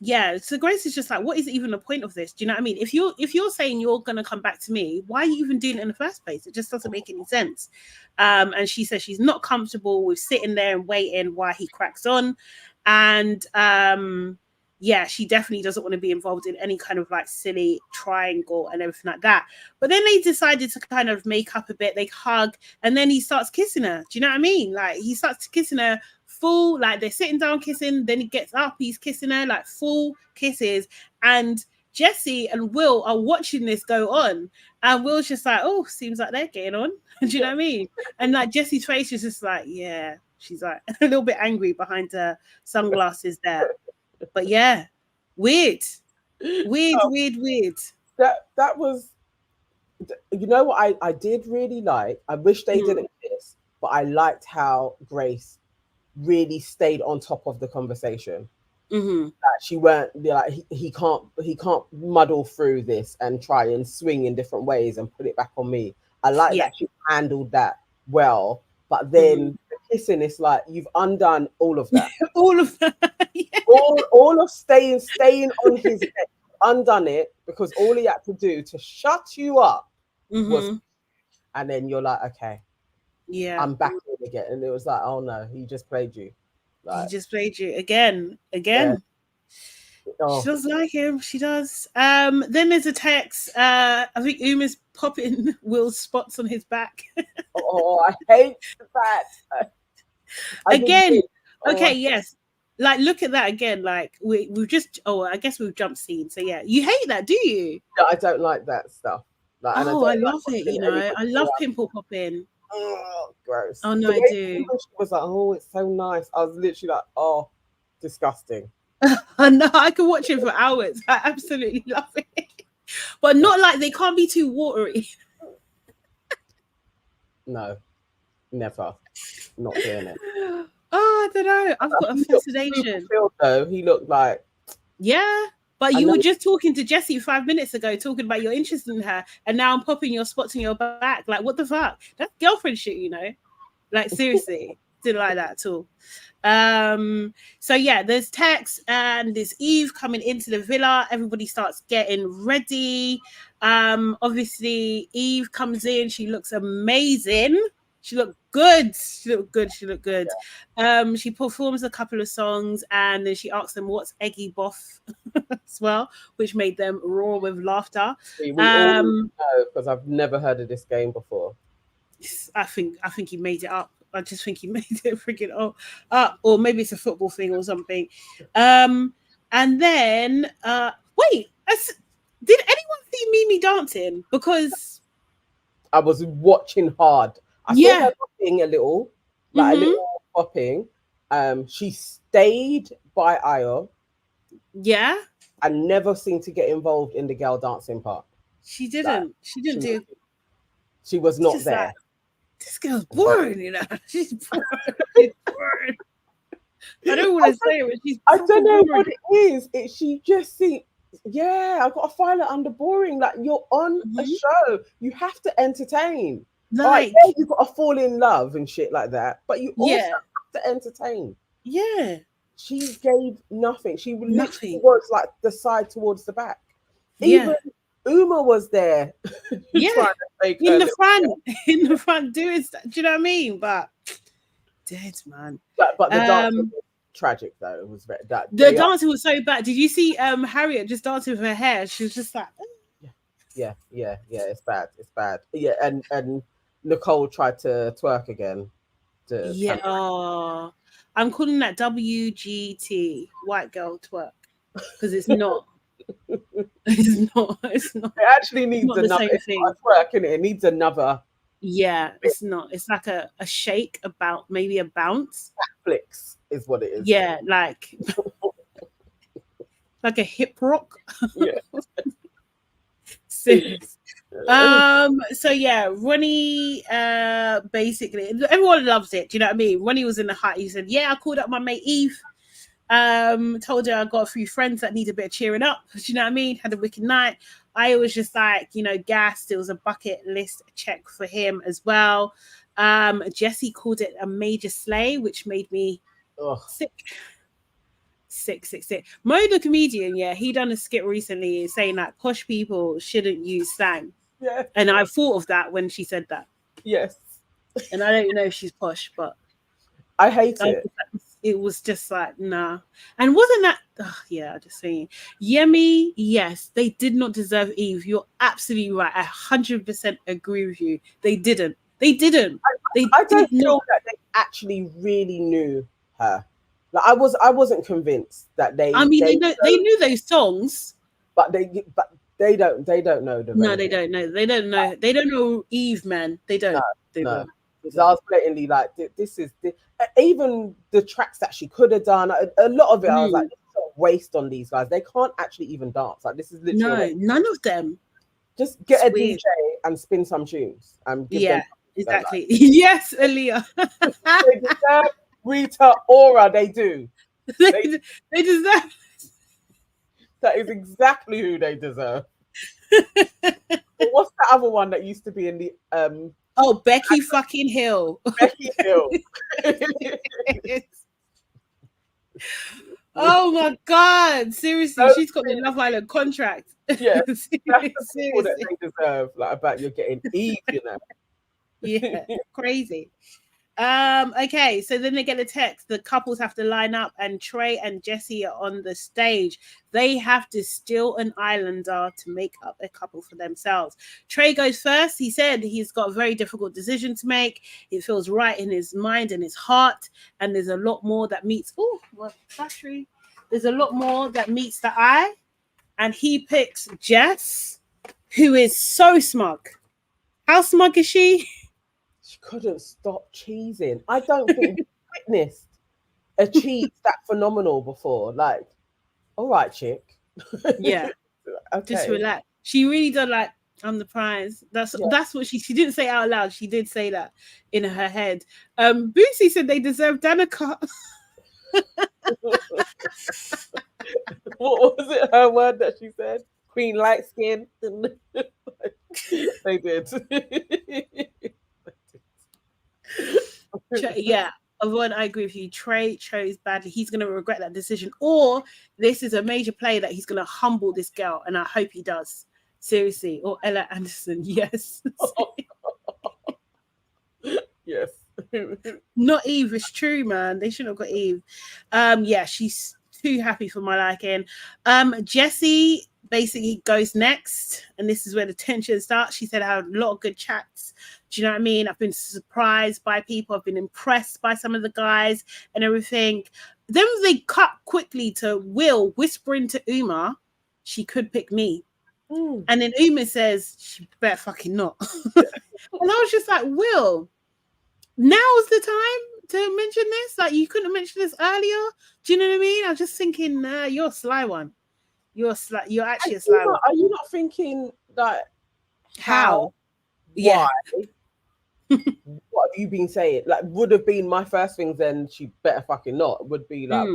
yeah, so Grace is just like, what is even the point of this? Do you know what I mean? If you're saying you're gonna come back to me, why are you even doing it in the first place? It just doesn't make any sense. And she says she's not comfortable with sitting there and waiting while he cracks on. And yeah, she definitely doesn't want to be involved in any kind of like silly triangle and everything like that. But then they decided to kind of make up a bit. They hug, and then he starts kissing her. Do you know what I mean? Like he starts kissing her full, like they're sitting down kissing. Then he gets up, he's kissing her, like full kisses. And Jesse and Will are watching this go on, and Will's just like, oh, seems like they're getting on. Do you know what I mean? And like Jesse's face is just like, yeah, she's like a little bit angry behind her sunglasses there. But yeah, weird. That was, you know what I did really like? I wish they didn't kiss, but I liked how Grace really stayed on top of the conversation. That she weren't like, he can't muddle through this and try and swing in different ways and put it back on me. I like that she handled that well. But then the kissing, it's like you've undone all of that. all of that. Yeah. All of staying on his neck, undone it, because all he had to do to shut you up was, and then you're like, okay, yeah, I'm back in again. And it was like, oh no, he just played you. Like, he just played you again. Yeah. Oh. She does like him. She does. Then there's a text. I think Uma's popping Will's spots on his back. Oh, I hate that. Again. Okay, yes. Like, look at that again. Like, we've just. Oh, I guess we've jumped scene. So yeah, you hate that, do you? No, I don't like that stuff. Like, I love it. You know, I love pimple popping. Oh, gross. Oh no, I do. She was like, oh, it's so nice. I was literally like, oh, disgusting. No, I can watch it for hours. I absolutely love it, but not like, they can't be too watery. No, never. Not doing it. Oh, I don't know. I've got a fascination. Though he looked like, yeah. But you were just talking to Jessie 5 minutes ago, talking about your interest in her, and now I'm popping your spots in your back. Like, what the fuck? That's girlfriend shit, you know? Like, seriously. Didn't like that at all. So yeah, there's Tex and there's Eve coming into the villa. Everybody starts getting ready. Obviously Eve comes in. She looks amazing. She looked good. Yeah. She performs a couple of songs, and then she asks them what's Eggy Boff as well, which made them roar with laughter. We all know, because I've never heard of this game before. I think he made it up. I just think he made it freaking up, or maybe it's a football thing or something. And then wait, did anyone see Mimi dancing? Because I was watching hard. I saw her bopping a little, like a little bopping. She stayed by Ayo. Yeah. I never seemed to get involved in the girl dancing part. She didn't. Like, she didn't do. She was not there. Like, this girl's boring, you know. She's boring. I don't want to say it, but she's. I don't know what it is. She just seems. Yeah, I've got to file it under boring. Like, you're on a show, you have to entertain. Like, yeah, you've got to fall in love and shit like that, but you also have to entertain. Yeah. She gave nothing. She literally was like the side towards the back. Even Uma was there. Yeah. In the front doing stuff. Do you know what I mean? But dead, man. But the dance was tragic though. It was very the dancing was so bad. Did you see Harriet just dancing with her hair? She was just like Yeah. It's bad. Yeah, and Nicole tried to twerk again. I'm calling that WGT, white girl twerk, because it's not. It's not. It actually needs another twerk, innit? It needs another. Yeah, it's not. It's like a shake, about maybe a bounce. Flicks is what it is. Yeah, like a hip rock. Yeah. Serious. So yeah, Ronnie basically everyone loves it. Do you know what I mean? Ronnie was in the hut. He said, yeah, I called up my mate Eve. Told her I got a few friends that need a bit of cheering up. Do you know what I mean? Had a wicked night. I was just like, gassed. It was a bucket list check for him as well. Jesse called it a major slay, which made me sick. Mo the comedian, he done a skit recently saying that posh people shouldn't use slang. Yeah. And I thought of that when she said that. Yes. And I don't know if she's posh, but I hate it. It was just like, nah. And wasn't that just saying. Yemi, yes, they did not deserve Eve. You're absolutely right. I 100% agree with you. They didn't. I don't feel that they actually really knew her. Like I wasn't convinced that they. I mean, they knew those songs, but they don't know the. No, they don't know. They don't know. They don't know Eve, man. They don't. No. Because I was blatantly like, this is even the tracks that she could have done. A lot of it, I was like, this is a waste on these guys. They can't actually even dance. Like this is literally none of them. Just get a DJ and spin some tunes and give them exactly. Yes, Aaliyah. They deserve Rita Ora. They do. They deserve. That is exactly who they deserve. What's the other one that used to be in the Becky fucking Hill. Becky Hill. Oh my God! Seriously, she's got the Love Island contract. Yeah, that's the people that they deserve. Like about you're getting Eve, you know. Yeah, crazy. Okay, so then they get a text. The couples have to line up, and Trey and Jesse are on the stage. They have to steal an islander to make up a couple for themselves. Trey goes first. He said he's got a very difficult decision to make. It feels right in his mind and his heart, and there's a lot more that meets. Battery. There's a lot more that meets the eye, and he picks Jess, who is so smug. How smug is she? She couldn't stop cheesing. I don't think we witnessed a cheese that phenomenal before. Like, all right, chick. Yeah. Okay. Just relax. She really done like, I'm the prize. That's what she didn't say out loud. She did say that in her head. Boosie said they deserve Danica. What was it? Her word that she said? Queen light skin. They did. Yeah, Yvonne, I agree with you. Trey chose badly. He's going to regret that decision, or this is a major play that he's going to humble this girl, and I hope he does. Seriously. Or Ella Anderson, yes. Yes. Not Eve. It's true, man. They shouldn't have got Eve. Yeah, she's too happy for my liking. Jessie basically goes next, and this is where the tension starts. She said I had a lot of good chats. Do you know what I mean? I've been surprised by people. I've been impressed by some of the guys and everything. Then they cut quickly to Will whispering to Uma, she could pick me. And then Uma says, she better fucking not. And I was just like, Will, now's the time to mention this? Like, you couldn't have mentioned this earlier? Do you know what I mean? I was just thinking, nah, you're a sly one. You're actually a sly one. Are you not thinking that how? Why? What have you been saying? Like, would have been my first thing. Then she better fucking not. Would be like,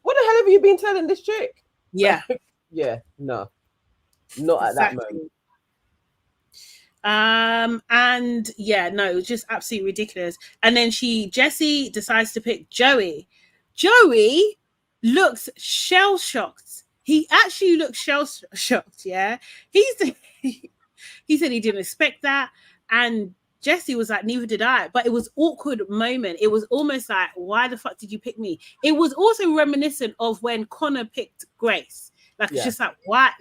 what the hell have you been telling this chick? Yeah, yeah, no, not at that moment. And yeah, no, it was just absolutely ridiculous. And then Jessie decides to pick Joey. Joey looks shell shocked. He actually looks shell shocked. Yeah, he said he didn't expect that, and Jessie was like, neither did I. But it was awkward moment. It was almost like, why the fuck did you pick me? It was also reminiscent of when Connor picked Grace. Like, it's just like, why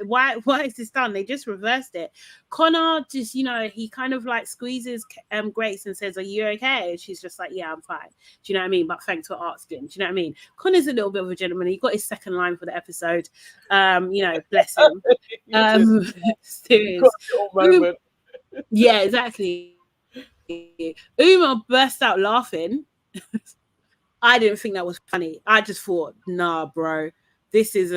is this done? They just reversed it. Connor just, he kind of like squeezes Grace and says, are you okay? And she's just like, yeah, I'm fine. Do you know what I mean? But thanks for asking. Do you know what I mean? Connor's a little bit of a gentleman. He got his second line for the episode. Bless him. Serious. Yeah, exactly. Uma burst out laughing. I didn't think that was funny. I just thought, nah, bro, this is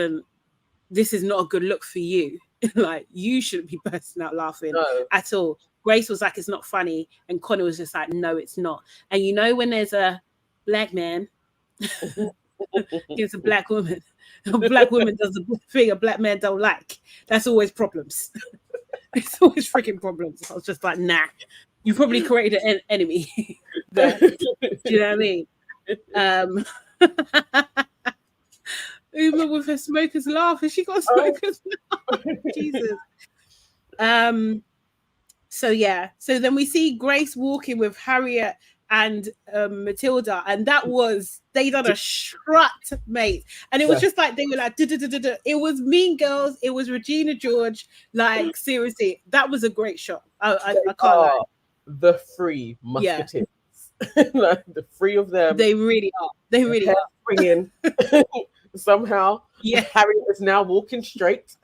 not a good look for you. Like, you shouldn't be bursting out laughing at all. Grace was like, it's not funny, and Connor was just like, no, it's not. And when there's a black man against a black woman does a thing a black man don't like, that's always problems. It's always freaking problems. I was just like, nah. You probably created an enemy there. Do you know what I mean? Uma with her smoker's laugh, and she got a smoker's laugh. Jesus. So yeah. So then we see Grace walking with Harriet and Matilda, and that was they done a strut, mate. And it was just like they were like, duh. It was Mean Girls, it was Regina George. Like seriously, that was a great shot. I can't lie. The three musketeers. Like the three of them. They really are. They really are. Springing. Somehow, yeah. Harriet is now walking straight.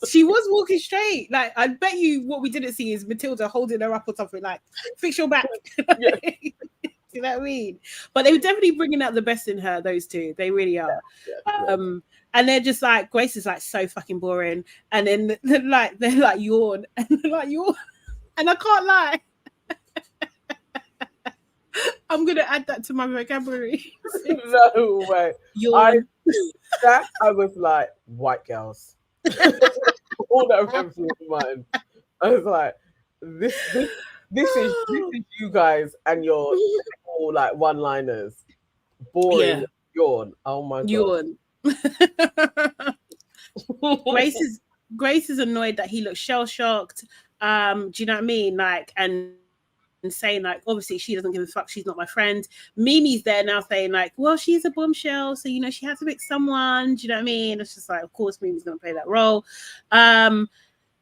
She was walking straight. Like, I bet you what we didn't see is Matilda holding her up or something. Like, fix your back. Yeah. You know what I mean? But they were definitely bringing out the best in her. Those two, they really are. Yeah. And they're just like, Grace is like so fucking boring. And then they're like yawn, and they're like yawn, and I can't lie. I'm gonna add that to my vocabulary. No way. I was like, white girls. All that comes to mind. I was like, this is you guys and your like one-liners. Boring yawn. Oh my god. Yawn. Grace is annoyed that he looks shell-shocked. Do you know what I mean? Like, and saying like, obviously she doesn't give a fuck, she's not my friend. Mimi's there now saying like, well, she's a bombshell, so you know she has to pick someone. Do you know what I mean? It's just like, of course Mimi's gonna play that role.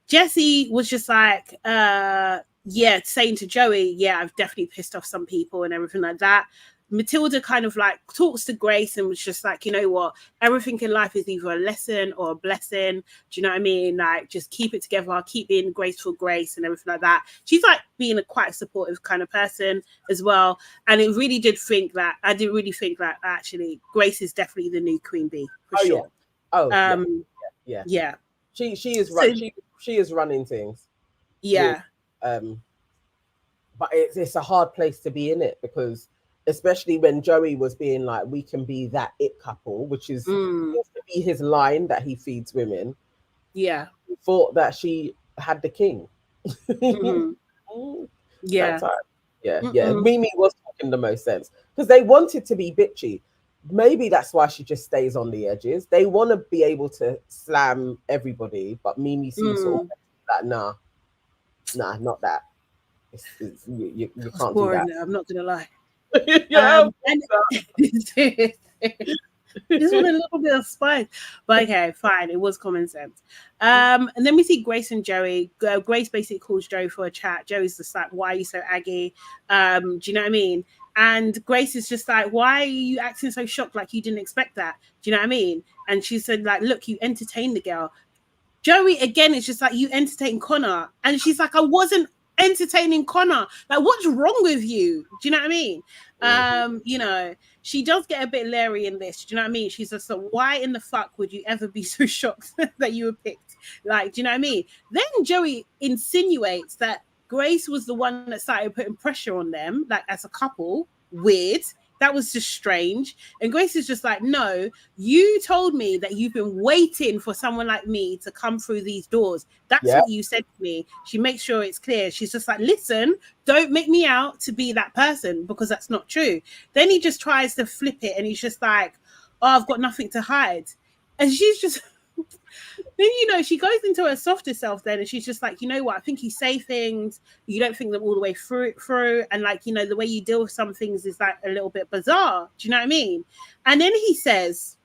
Jessie was just like saying to Joey, I've definitely pissed off some people and everything like that. Matilda kind of like talks to Grace and was just like, you know what, everything in life is either a lesson or a blessing. Do you know what I mean? Like, just keep it together, keep being graceful Grace and everything like that. She's like being a quite supportive kind of person as well. And it really did think that, I did really think that actually Grace is definitely the new Queen Bee for sure. Yeah. Yeah. She is right. She is running things. Yeah. But it's a hard place to be in it, because especially when Joey was being like, we can be that it couple, which is used to be his line that he feeds women. Yeah. He thought that she had the king. Yeah. Mimi was talking the most sense, because they wanted to be bitchy. Maybe that's why she just stays on the edges. They want to be able to slam everybody, but Mimi seems sort of like, nah, not that. You can't do that. I'm not gonna lie. Yeah, just with a little bit of spice, but okay, fine. It was common sense. And then we see Grace and Joey. Grace basically calls Joey for a chat. Joey's just like, "Why are you so aggy?" Do you know what I mean? And Grace is just like, "Why are you acting so shocked? Like you didn't expect that?" Do you know what I mean? And she said, "Like, look, you entertained the girl." Joey again is just like, "You entertained Connor," and she's like, "I wasn't entertaining Connor. Like, what's wrong with you?" Do you know what I mean? You know, she does get a bit leery in this. Do you know what I mean? She's just like, why in the fuck would you ever be so shocked that you were picked? Like, do you know what I mean? Then Joey insinuates that Grace was the one that started putting pressure on them, like as a couple. Weird. That was just strange. And Grace is just like, no, you told me that you've been waiting for someone like me to come through these doors. That's what you said to me. She makes sure it's clear. She's just like, listen, don't make me out to be that person, because that's not true. Then he just tries to flip it and he's just like, oh, I've got nothing to hide. And she's just... Then, you know, she goes into her softer self then, and she's just like, you know what, I think you say things, you don't think them all the way through, and like, you know, the way you deal with some things is like a little bit bizarre. Do you know what I mean? And then he says,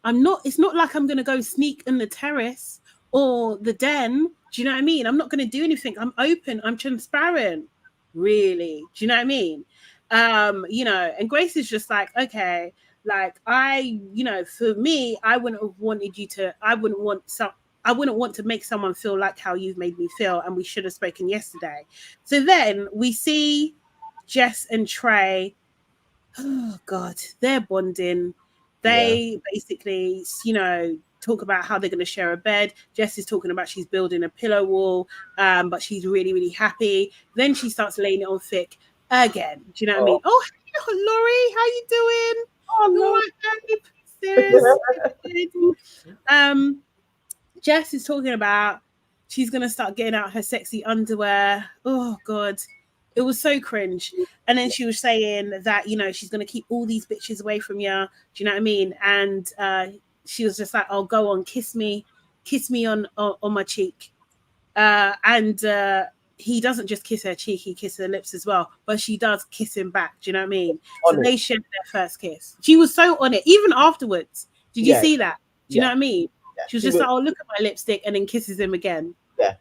it's not like I'm gonna go sneak in the terrace or the den. Do you know what I mean? I'm not gonna do anything. I'm open, I'm transparent. Really? Do you know what I mean? You know, and Grace is just like, okay, like you know, for me, I wouldn't want to make someone feel like how you've made me feel, and we should have spoken yesterday. So then we see Jess and Trey. Oh God, they're bonding. They basically, you know, talk about how they're going to share a bed. Jess is talking about she's building a pillow wall, but she's really, really happy. Then she starts laying it on thick again. Do you know what I mean? Oh, hey, Laurie, how you doing? Oh, no. Jess is talking about She's gonna start getting out her sexy underwear. Oh God, it was so cringe. And then she was saying that, you know, she's gonna keep all these bitches away from you. Do you know what I mean? And she was just like, "Oh, go on, kiss me on my cheek." And he doesn't just kiss her cheek; he kisses her lips as well. But she does kiss him back. Do you know what I mean? So they shared their first kiss. She was so on it, even afterwards. Did you see that? Do you know what I mean? Yeah, she was just like, "Oh, look at my lipstick," and then kisses him again.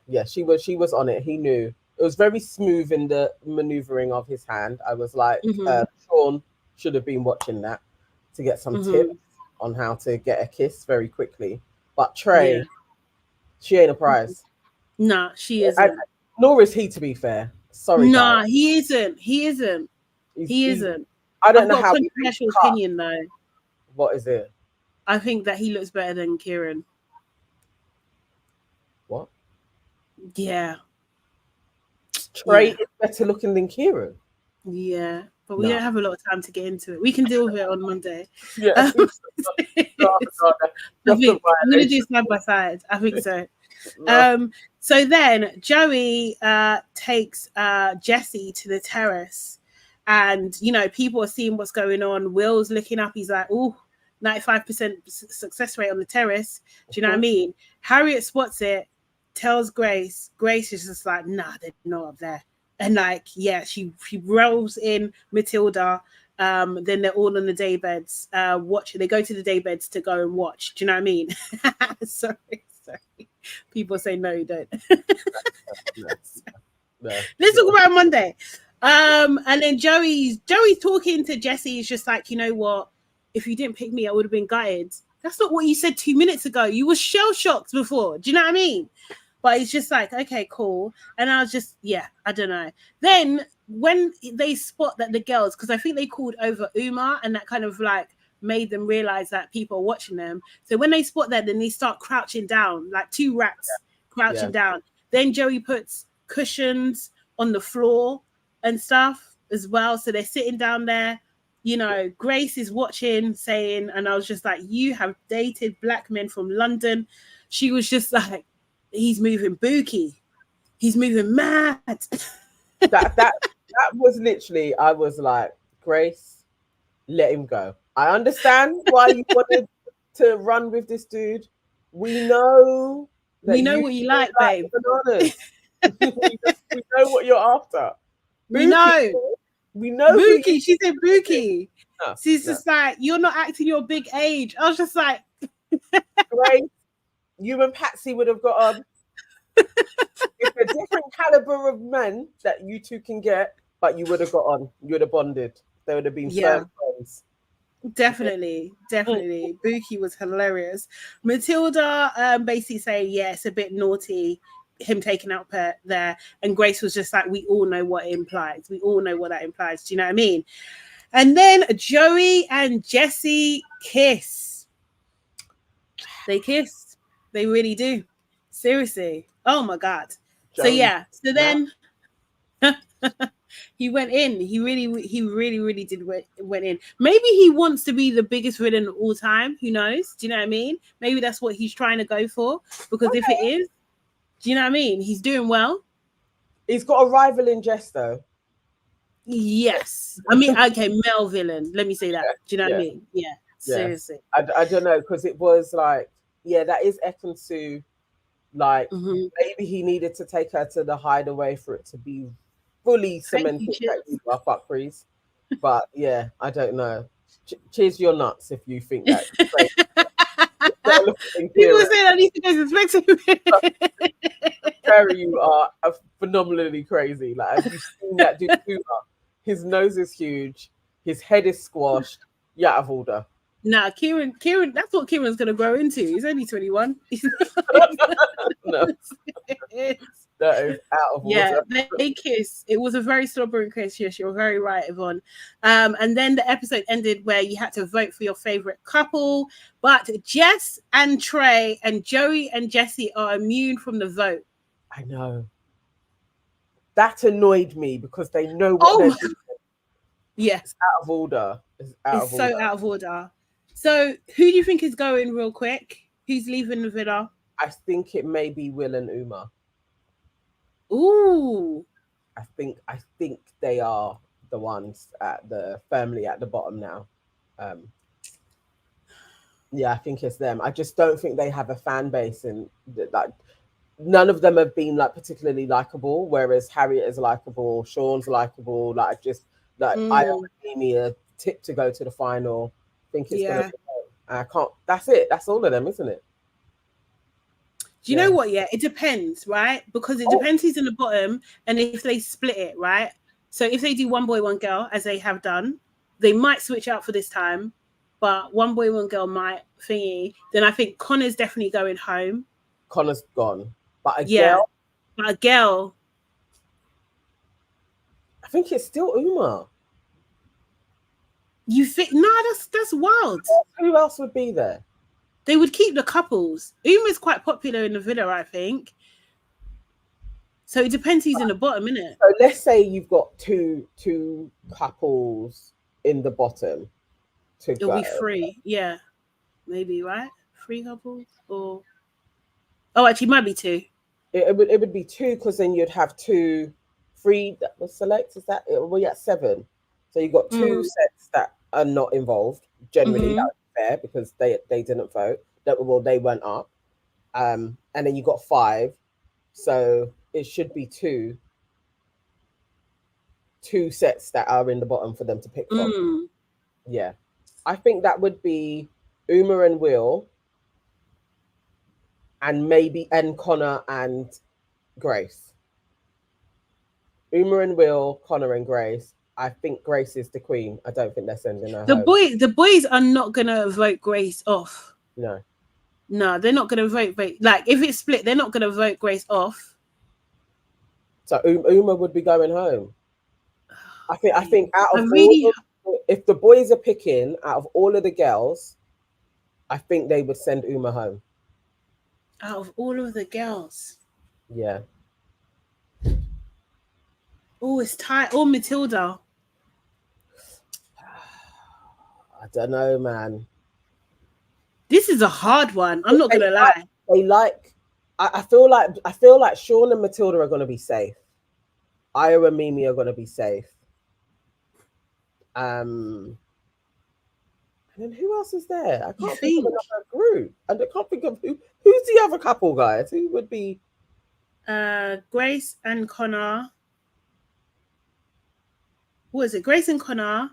Yeah, she was on it. He knew. It was very smooth in the maneuvering of his hand. I was like, Sean should have been watching that to get some tips on how to get a kiss very quickly. But Trey, she ain't a prize. Nah, she isn't. Nor is he, to be fair. Sorry, nah, guys. he isn't. He isn't. He isn't. I don't know I've how. got a controversial opinion though. What is it? I think that he looks better than Kieran. What? Yeah. Trey is better looking than Kieran. Yeah, but we don't have a lot of time to get into it. We can deal with it on Monday. Yeah. I'm going to do side by side. I think so. So then Joey takes Jessie to the terrace, and you know, people are seeing what's going on. Will's looking up. He's like, "Oh, 95% success rate on the terrace." Do you know what I mean? Harriet spots it, tells Grace. Grace is just like, "Nah, they're not up there." And like, yeah, she rolls in Matilda. Then they're all on the day beds. They go to the day beds to go and watch. Do you know what I mean? Sorry. People say no, you don't. No. Let's talk about Monday. And then Joey's talking to Jessie. He's just like, you know what? If you didn't pick me, I would have been gutted. That's not what you said 2 minutes ago. You were shell shocked before. Do you know what I mean? But it's just like, okay, cool. And I was just, I don't know. Then when they spot that the girls, because I think they called over Uma, and that kind of like made them realize that people are watching them. So when they spot that, then they start crouching down, like two rats crouching down. Then Joey puts cushions on the floor and stuff as well. So they're sitting down there. You know, Grace is watching, saying, and I was just like, you have dated black men from London. She was just like, he's moving bookie. He's moving mad. that was literally, I was like, Grace, let him go. I understand why you wanted to run with this dude. We know what you like, babe. Bananas. we know what you're after. Bookie, we know Bookie. She said Bookie. She's just like, you're not acting your big age. I was just like, Grace, you and Patsy would have got on. It's a different caliber of men that you two can get, but you would have got on. You would have bonded. There would have been firm friends. Definitely. Bookie was hilarious. Matilda basically saying, it's a bit naughty, him taking out Pet there. And Grace was just like, we all know what it implies. We all know what that implies. Do you know what I mean? And then Joey and Jessie kiss. They kiss. They really do. Seriously. Oh my God. Joey. So then he went in. He really did went in. Maybe he wants to be the biggest villain of all time. Who knows? Do you know what I mean? Maybe that's what he's trying to go for. Because if it is, do you know what I mean? He's doing well. He's got a rival in Jess, though. Yes. I mean, okay, male villain. Let me say that. Do you know what I mean? Yeah. Seriously. I don't know, because it was like, that is Ekin-Su. Like, maybe he needed to take her to the hideaway for it to be fully cemented that you are fuckfreeze. But I don't know. Cheers your nuts if you think that. People say that needs to go to Terry, you are phenomenally crazy. Like, have you seen that dude? His nose is huge. His head is squashed. You're out of order. Nah, Kieran, that's what Kieran's going to grow into. He's only 21. No. That is out of order. Yeah, they kiss. It was a very stubborn kiss. Yes, you're very right, Yvonne. And then the episode ended where you had to vote for your favorite couple. But Jess and Trey and Joey and Jessie are immune from the vote. I know. That annoyed me because they know what they're doing. Yes. It's out of order. It's so out of order. So who do you think is going real quick? Who's leaving the villa? I think it may be Will and Uma. Ooh. I think they are the ones firmly at the bottom now. Yeah, I think it's them. I just don't think they have a fan base, and like none of them have been like particularly likable. Whereas Harriet is likable, Sean's likable. Like I just like I give me a tip to go to the final. I think it's gonna Yeah. be I can't. That's it. That's all of them, isn't it? Do you know what? Yeah, it depends, right? Because it depends who's in the bottom and if they split it, right? So if they do one boy, one girl, as they have done, they might switch out for this time, but one boy, one girl might thingy. Then I think Connor's definitely going home. Connor's gone, but But a girl. I think it's still Uma. You think? No, that's wild. Who else would be there? They would keep the couples. Uma's quite popular in the villa, I think. So it depends who's in the bottom, innit? So let's say you've got two couples in the bottom. It'll be 3, yeah, maybe, right? 3 couples, or actually, it might be 2. It would be 2 because then you'd have 3 that were select. Is that it? Well, yeah, 7. So you've got 2 sets that are not involved. Generally, that would be fair because they didn't vote. They went up, and then you got 5. So it should be 2 sets that are in the bottom for them to pick from. Yeah, I think that would be Uma and Will, and Connor and Grace. Uma and Will, Connor and Grace. I think Grace is the queen. I don't think they're sending her home. The boys are not gonna vote Grace off. No, they're not gonna vote. Like if it's split, they're not gonna vote Grace off. So Uma would be going home. I think out of all, if the boys are picking out of all of the girls, I think they would send Uma home. Out of all of the girls, yeah. Oh, it's tight. Or Matilda. I don't know, man. This is a hard one. I'm not gonna lie. I feel like Sean and Matilda are gonna be safe. Aya and Mimi are gonna be safe. And then who else is there? I can't think of another group. And I can't think of who's the other couple, guys. Who would be Grace and Connor. What is it? Grace and Connor,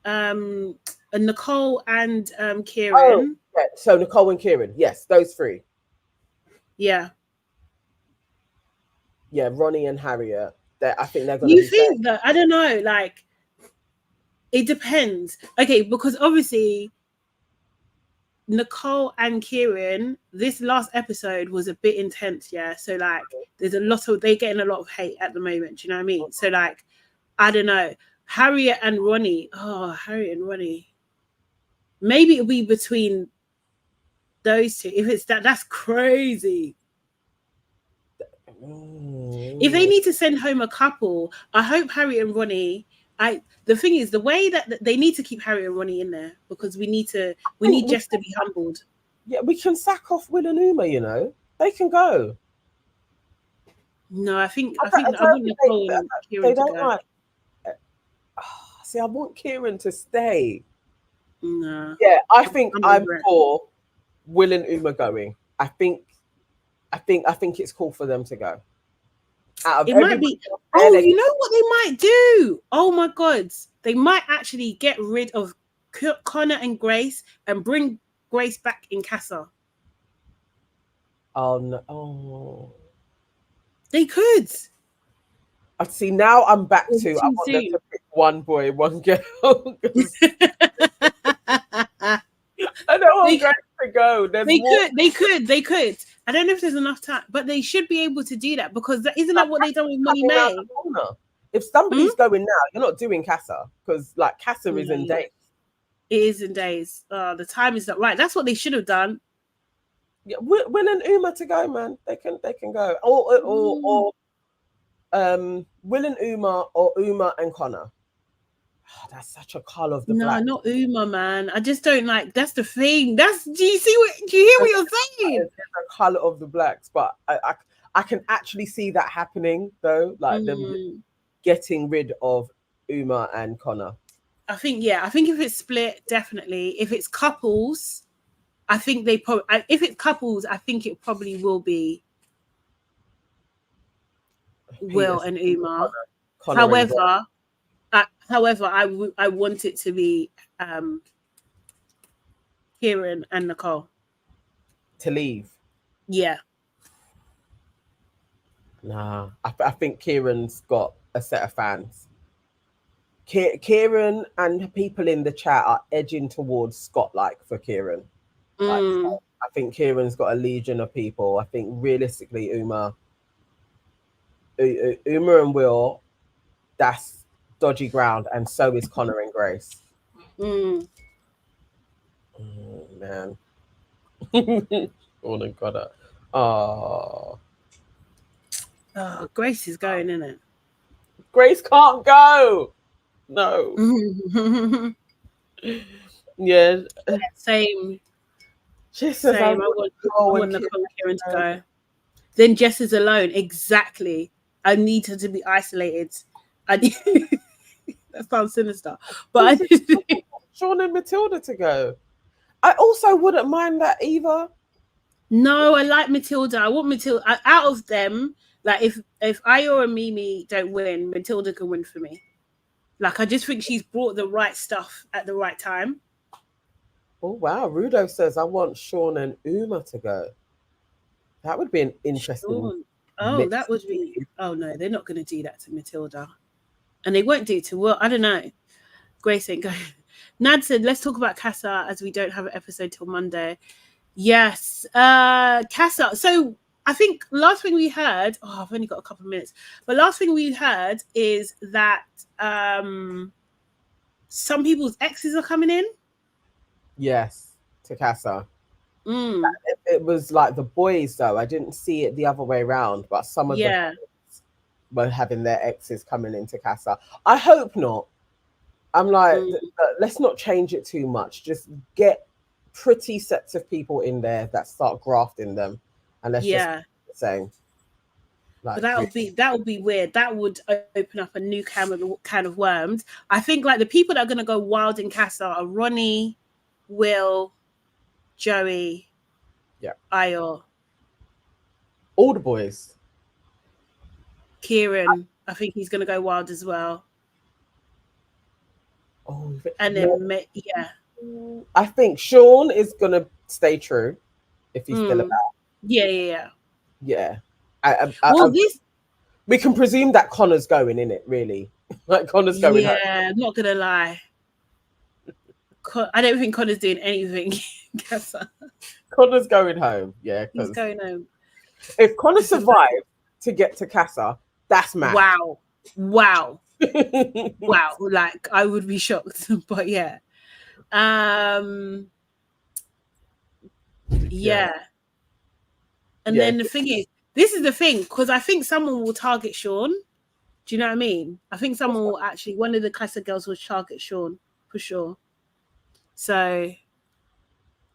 and Nicole and Kieran. Oh, yeah. So Nicole and Kieran, yes, those 3. Yeah. Yeah, Ronnie and Harriet. I think they're gonna. You think that? I don't know. Like, it depends. Okay, because obviously Nicole and Kieran, this last episode was a bit intense, yeah. So like, they're getting a lot of hate at the moment. Do you know what I mean? So like, I don't know. Harriet and Ronnie. Oh, Harriet and Ronnie. Maybe it'll be between those 2. If it's that's crazy. If they need to send home a couple, I hope Harriet and Ronnie. The thing is, the way that they need to keep Harriet and Ronnie in there because we need Jess to be humbled. Yeah, we can sack off Will and Uma. You know, they can go. No, I want Nicole and Kieran to go. See, I want Kieran to stay. No. Yeah, I think I'm for Will and Uma going. I think it's cool for them to go. It might be. Oh, you know what they might do? Oh my God, they might actually get rid of Connor and Grace and bring Grace back in Casa. Oh no! Oh, they could. I see. Now I'm back to. I want them to pick one boy, one girl. I don't want Grace to go. They could. I don't know if there's enough time, but they should be able to do that because isn't that what they done with Money May? If somebody's going now, you're not doing Casa because like Casa is in days. It is in days. The time is not right. That's what they should have done. Yeah, Will and Uma to go, man. They can go. Or Will and Uma or Uma and Connor. Oh, that's such a colour of the black. No, not Uma, man. I just don't like. That's the thing. Do you hear what you're saying? It's the colour of the blacks, but I can actually see that happening though, like them getting rid of Uma and Connor. I think if it's split, definitely. If it's couples, I think they probably. If it's couples, I think it probably will be Will and Uma. Connor However, I want it to be Kieran and Nicole to leave. Yeah. Nah, I think Kieran's got a set of fans. Kieran and people in the chat are edging towards Scott, like for Kieran. Like, I think Kieran's got a legion of people. I think realistically, Uma and Will, that's dodgy ground, and so is Connor and Grace. Oh, man. Oh my God. Oh, Grace is going, isn't it? Grace can't go. No. Yeah. Same. Jess says, I want Nicole and Kieran to go. Then Jess is alone. Exactly. I need her to be isolated. That sounds sinister. But I just Sean and Matilda to go. I also wouldn't mind that either. No, I like Matilda. I want Matilda out of them. Like if Ayo and Mimi don't win, Matilda can win for me. Like I just think she's brought the right stuff at the right time. Oh wow, Rudo says I want Sean and Uma to go. That would be an interesting. Sean. Oh, that would be. Oh no, they're not going to do that to Matilda, and they won't do to Will. I don't know. Grace ain't going. Nad said, "Let's talk about Casa as we don't have an episode till Monday." Yes, Casa. So I think last thing we heard. Oh, I've only got a couple of minutes, but last thing we heard is that some people's exes are coming in. Yes, to Casa. It was like the boys though. I didn't see it the other way around, but some of them were having their exes coming into Casa. I hope not. I'm like, let's not change it too much. Just get pretty sets of people in there that start grafting them, and let's just the same. Like, but that would be weird. That would open up a new can of worms. I think like the people that are going to go wild in Casa are Ronnie, Will, Joey, Ayo, all the boys. Kieran, I think he's going to go wild as well. Oh, and then I think Sean is going to stay true if he's still about. Yeah. Well, we can presume that Connor's going in it, really. Like Connor's going. Yeah, I'm not gonna lie. I don't think Connor's doing anything. Connor's going home. Yeah, he's going home. If Connor survived to get to Casa, that's mad. Wow. Wow. Like I would be shocked, but yeah. And then the thing is, this is the thing, because I think someone will target Sean. Do you know what I mean? I think someone will actually, one of the Casa girls will target Sean for sure. So,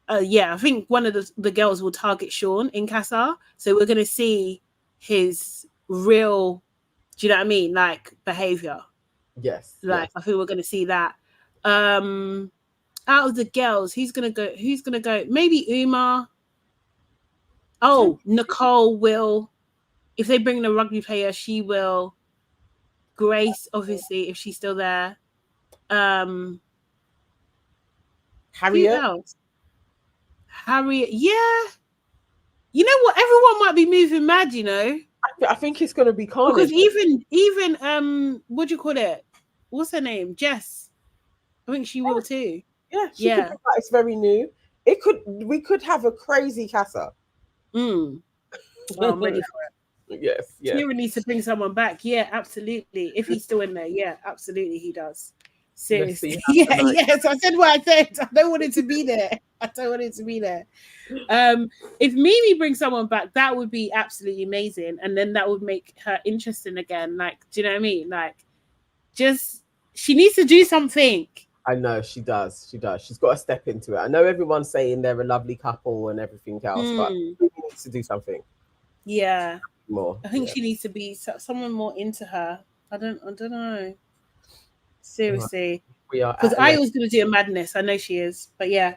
I think one of the girls will target Sean in Casa. So we're going to see his real, do you know what I mean? Like behavior. Yes. Like, I think we're going to see that. Out of the girls, who's going to go? Maybe Uma. Oh, Nicole will. If they bring the rugby player, she will. Grace, obviously, if she's still there. Harriet. Harriet, yeah. You know what? Everyone might be moving mad, you know. I think it's going to be carnage. Because even what do you call it? What's her name? Jess. I think she will too. Yeah, could, it's very new. We could have a crazy Casa. Oh, I'm ready for it. Yes. Kieran needs to bring someone back. Yeah, absolutely. If he's still in there, yeah, absolutely he does. Seriously. Yes, I said what I said. I don't want it to be there. If Mimi brings someone back, that would be absolutely amazing. And then that would make her interesting again. Like, do you know what I mean? Like, just, she needs to do something. I know she does. She's got to step into it. I know everyone's saying they're a lovely couple and everything else, but she needs to do something. Yeah. more. I think she needs to be someone more into her. I don't know. Seriously. We are Because I was going to do a madness. I know she is. But yeah.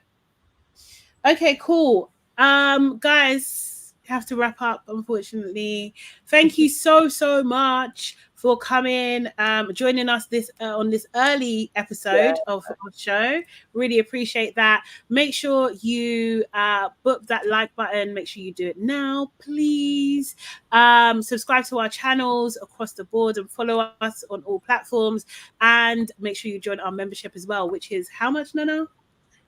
Okay, cool. Guys, have to wrap up, unfortunately. Thank you so much for coming, joining us this on this early episode of our show. Really appreciate that. Make sure you book that like button. Make sure you do it now, please. Subscribe to our channels across the board and follow us on all platforms. And make sure you join our membership as well, which is how much, Nana?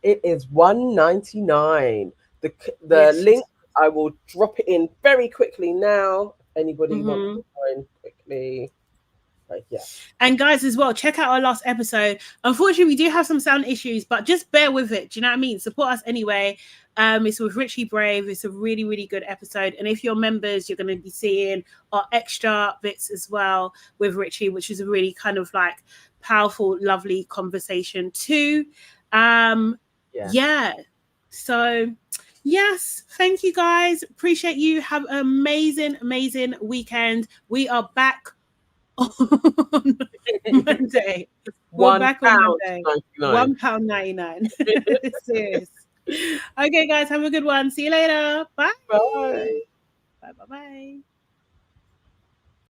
It is $1.99. The link, I will drop it in very quickly now. Anybody wants to join quickly? Right, yeah. And guys, as well, check out our last episode. Unfortunately, we do have some sound issues, but just bear with it. Do you know what I mean? Support us anyway. It's with Richie Brave. It's a really good episode. And if you're members, you're going to be seeing our extra bits as well with Richie, which is a really kind of like powerful, lovely conversation too. Yeah. So yes, thank you guys. Appreciate you. Have an amazing weekend. We are back on Monday. We're back on Monday. £1.99. Serious. Okay, guys, have a good one. See you later. Bye. Bye. Bye.